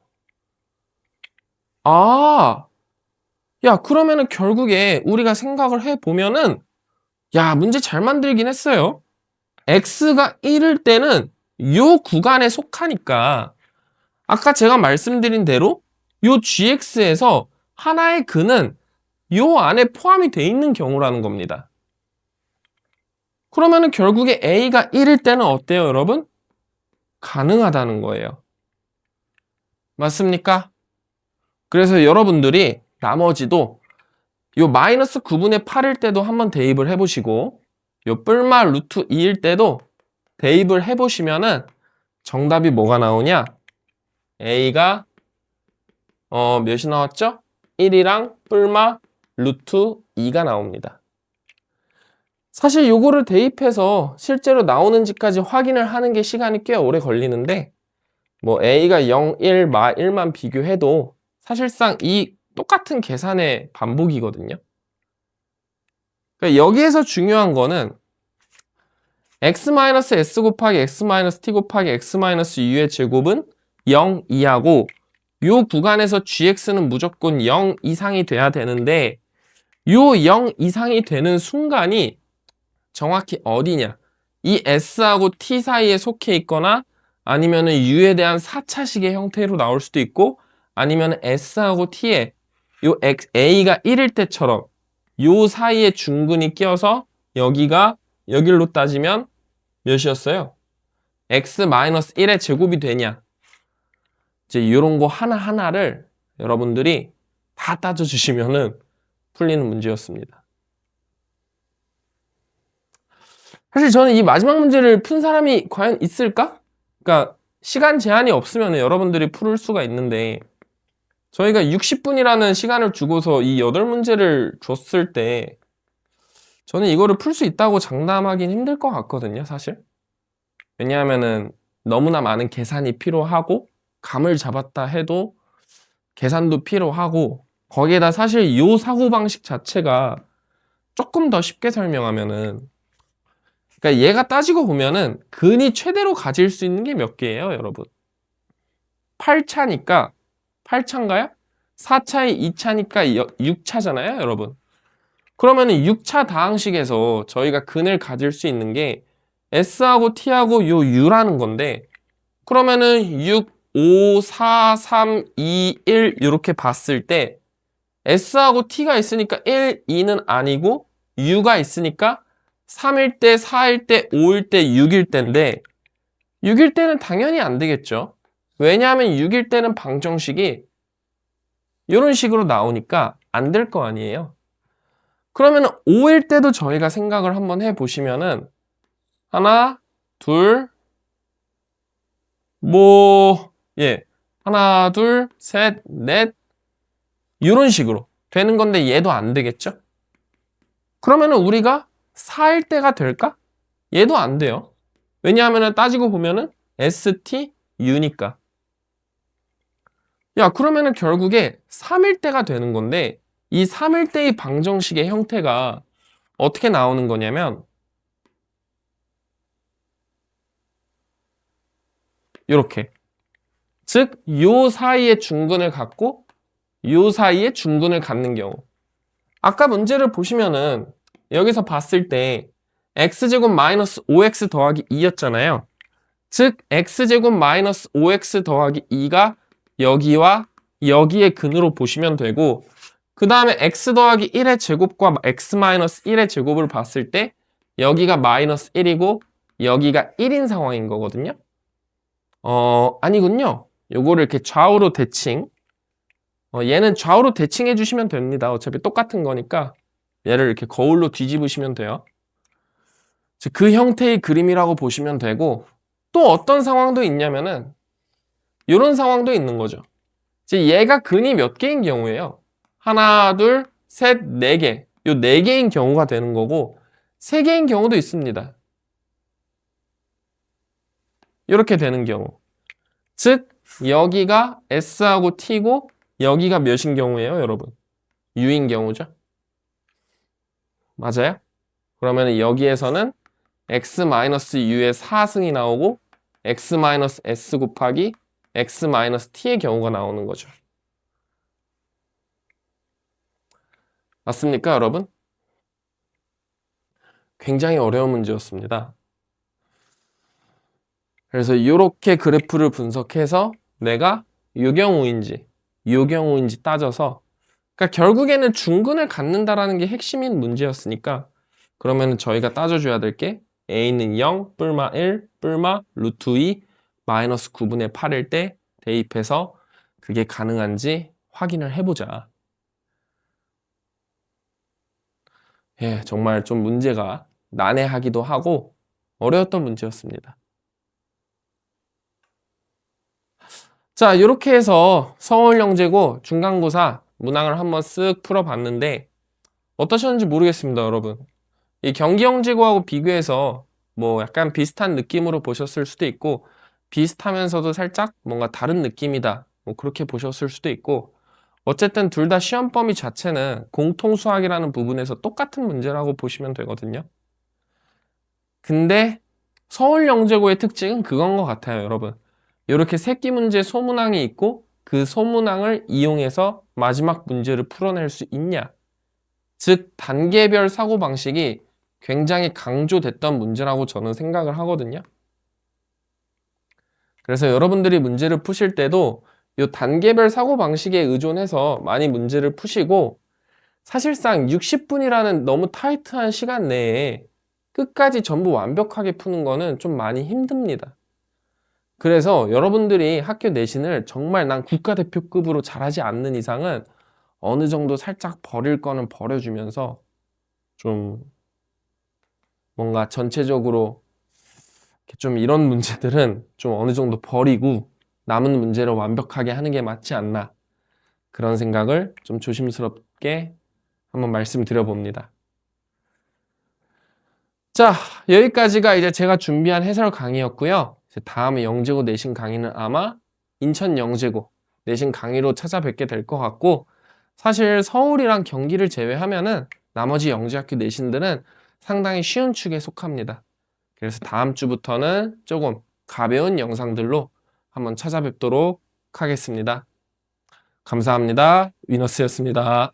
Speaker 1: 야 그러면은 결국에 우리가 생각을 해보면은 야 문제 잘 만들긴 했어요. X가 1일 때는 요 구간에 속하니까 아까 제가 말씀드린 대로 요 GX에서 하나의 근은 요 안에 포함이 돼 있는 경우라는 겁니다. 그러면은 결국에 A가 1일 때는 어때요, 여러분? 가능하다는 거예요. 맞습니까? 그래서 여러분들이 나머지도 요 마이너스 9분의 8일 때도 한번 대입을 해보시고 요 뿔마 루트 2일 때도 대입을 해보시면은 정답이 뭐가 나오냐? A가 몇이 나왔죠? 1이랑 뿔마 루트 2가 나옵니다. 사실 요거를 대입해서 실제로 나오는지까지 확인을 하는 게 시간이 꽤 오래 걸리는데 뭐 A가 0, 1, 마 1만 비교해도 사실상 이 똑같은 계산의 반복이거든요. 그러니까 여기에서 중요한 거는 x-s 곱하기 x-t 곱하기 x-u의 제곱은 0 이하고 요 구간에서 gx는 무조건 0 이상이 돼야 되는데 요 0 이상이 되는 순간이 정확히 어디냐? 이 s하고 t 사이에 속해 있거나 아니면은 u에 대한 4차식의 형태로 나올 수도 있고 아니면 s하고 t에 요 a가 1일 때처럼 요 사이에 중근이 껴서 여기가 여길로 따지면 몇이었어요? x-1의 제곱이 되냐? 이제 이런 거 하나하나를 여러분들이 다 따져주시면은 풀리는 문제였습니다. 사실 저는 이 마지막 문제를 푼 사람이 과연 있을까? 그러니까 시간 제한이 없으면 여러분들이 풀을 수가 있는데 저희가 60분이라는 시간을 주고서 이 8문제를 줬을 때 저는 이거를 풀 수 있다고 장담하긴 힘들 것 같거든요, 사실. 왜냐하면은 너무나 많은 계산이 필요하고 감을 잡았다 해도 계산도 필요하고 거기에다 사실 이 사고방식 자체가 조금 더 쉽게 설명하면은 그러니까 얘가 따지고 보면은 근이 최대로 가질 수 있는 게 몇 개예요, 여러분? 8차니까 8차인가요? 4차에 2차니까 6차잖아요, 여러분. 그러면은 6차 다항식에서 저희가 근을 가질 수 있는 게 S하고 T하고 요 U라는 건데 그러면은 6, 5, 4, 3, 2, 1 이렇게 봤을 때 S하고 T가 있으니까 1, 2는 아니고 U가 있으니까 3일 때, 4일 때, 5일 때, 6일 때인데 6일 때는 당연히 안 되겠죠. 왜냐하면 6일 때는 방정식이 이런 식으로 나오니까 안 될 거 아니에요. 그러면 5일 때도 저희가 생각을 한번 해보시면은 하나, 둘, 하나, 둘, 셋, 넷 이런 식으로 되는 건데 얘도 안 되겠죠? 그러면은 우리가 4일 때가 될까? 얘도 안 돼요. 왜냐하면 따지고 보면은 ST, U니까. 야, 그러면은 결국에 3일 때가 되는 건데 이 3일 때의 방정식의 형태가 어떻게 나오는 거냐면 이렇게. 즉, 요 사이에 중근을 갖고 요 사이에 중근을 갖는 경우. 아까 문제를 보시면은 여기서 봤을 때 x제곱 마이너스 5x 더하기 2였잖아요. 즉 x제곱 마이너스 5x 더하기 2가 여기와 여기의 근으로 보시면 되고 그 다음에 x 더하기 1의 제곱과 x 마이너스 1의 제곱을 봤을 때 여기가 마이너스 1이고 여기가 1인 상황인 거거든요. 아니군요. 요거를 이렇게 좌우로 대칭 얘는 좌우로 대칭해 주시면 됩니다. 어차피 똑같은 거니까 얘를 이렇게 거울로 뒤집으시면 돼요. 그 형태의 그림이라고 보시면 되고 또 어떤 상황도 있냐면은 이런 상황도 있는 거죠. 얘가 근이 몇 개인 경우예요. 하나, 둘, 셋, 네 개. 요 네 개인 경우가 되는 거고 세 개인 경우도 있습니다. 이렇게 되는 경우. 즉 여기가 S하고 T고 여기가 몇인 경우예요, 여러분? U인 경우죠. 맞아요? 그러면 여기에서는 x-u의 4승이 나오고 x-s 곱하기 x-t의 경우가 나오는 거죠. 맞습니까, 여러분? 굉장히 어려운 문제였습니다. 그래서 이렇게 그래프를 분석해서 내가 요 경우인지 따져서 그러니까 결국에는 중근을 갖는다라는 게 핵심인 문제였으니까 그러면 저희가 따져줘야 될 게 a는 0, 뿔마 1, 뿔마 루트 2, 마이너스 9분의 8일 때 대입해서 그게 가능한지 확인을 해보자. 예, 정말 좀 문제가 난해하기도 하고 어려웠던 문제였습니다. 자, 이렇게 해서 서울영재고 중간고사 문항을 한번 쓱 풀어봤는데 어떠셨는지 모르겠습니다, 여러분. 이 경기영재고하고 비교해서 뭐 약간 비슷한 느낌으로 보셨을 수도 있고 비슷하면서도 살짝 뭔가 다른 느낌이다 뭐 그렇게 보셨을 수도 있고 어쨌든 둘 다 시험 범위 자체는 공통수학이라는 부분에서 똑같은 문제라고 보시면 되거든요. 근데 서울영재고의 특징은 그건 것 같아요, 여러분. 이렇게 새끼 문제 소문항이 있고 그 소문항을 이용해서 마지막 문제를 풀어낼 수 있냐. 즉 단계별 사고방식이 굉장히 강조됐던 문제라고 저는 생각을 하거든요. 그래서 여러분들이 문제를 푸실 때도 이 단계별 사고방식에 의존해서 많이 문제를 푸시고 사실상 60분이라는 너무 타이트한 시간 내에 끝까지 전부 완벽하게 푸는 거는 좀 많이 힘듭니다. 그래서 여러분들이 학교 내신을 정말 난 국가대표급으로 잘하지 않는 이상은 어느 정도 살짝 버릴 거는 버려주면서 좀 뭔가 전체적으로 좀 이런 문제들은 좀 어느 정도 버리고 남은 문제를 완벽하게 하는 게 맞지 않나 그런 생각을 좀 조심스럽게 한번 말씀드려 봅니다. 자, 여기까지가 이제 제가 준비한 해설 강의였고요. 이제 다음에 영재고 내신 강의는 아마 인천 영재고 내신 강의로 찾아뵙게 될 것 같고, 사실 서울이랑 경기를 제외하면은 나머지 영재학교 내신들은 상당히 쉬운 축에 속합니다. 그래서 다음 주부터는 조금 가벼운 영상들로 한번 찾아뵙도록 하겠습니다. 감사합니다. 위너스였습니다.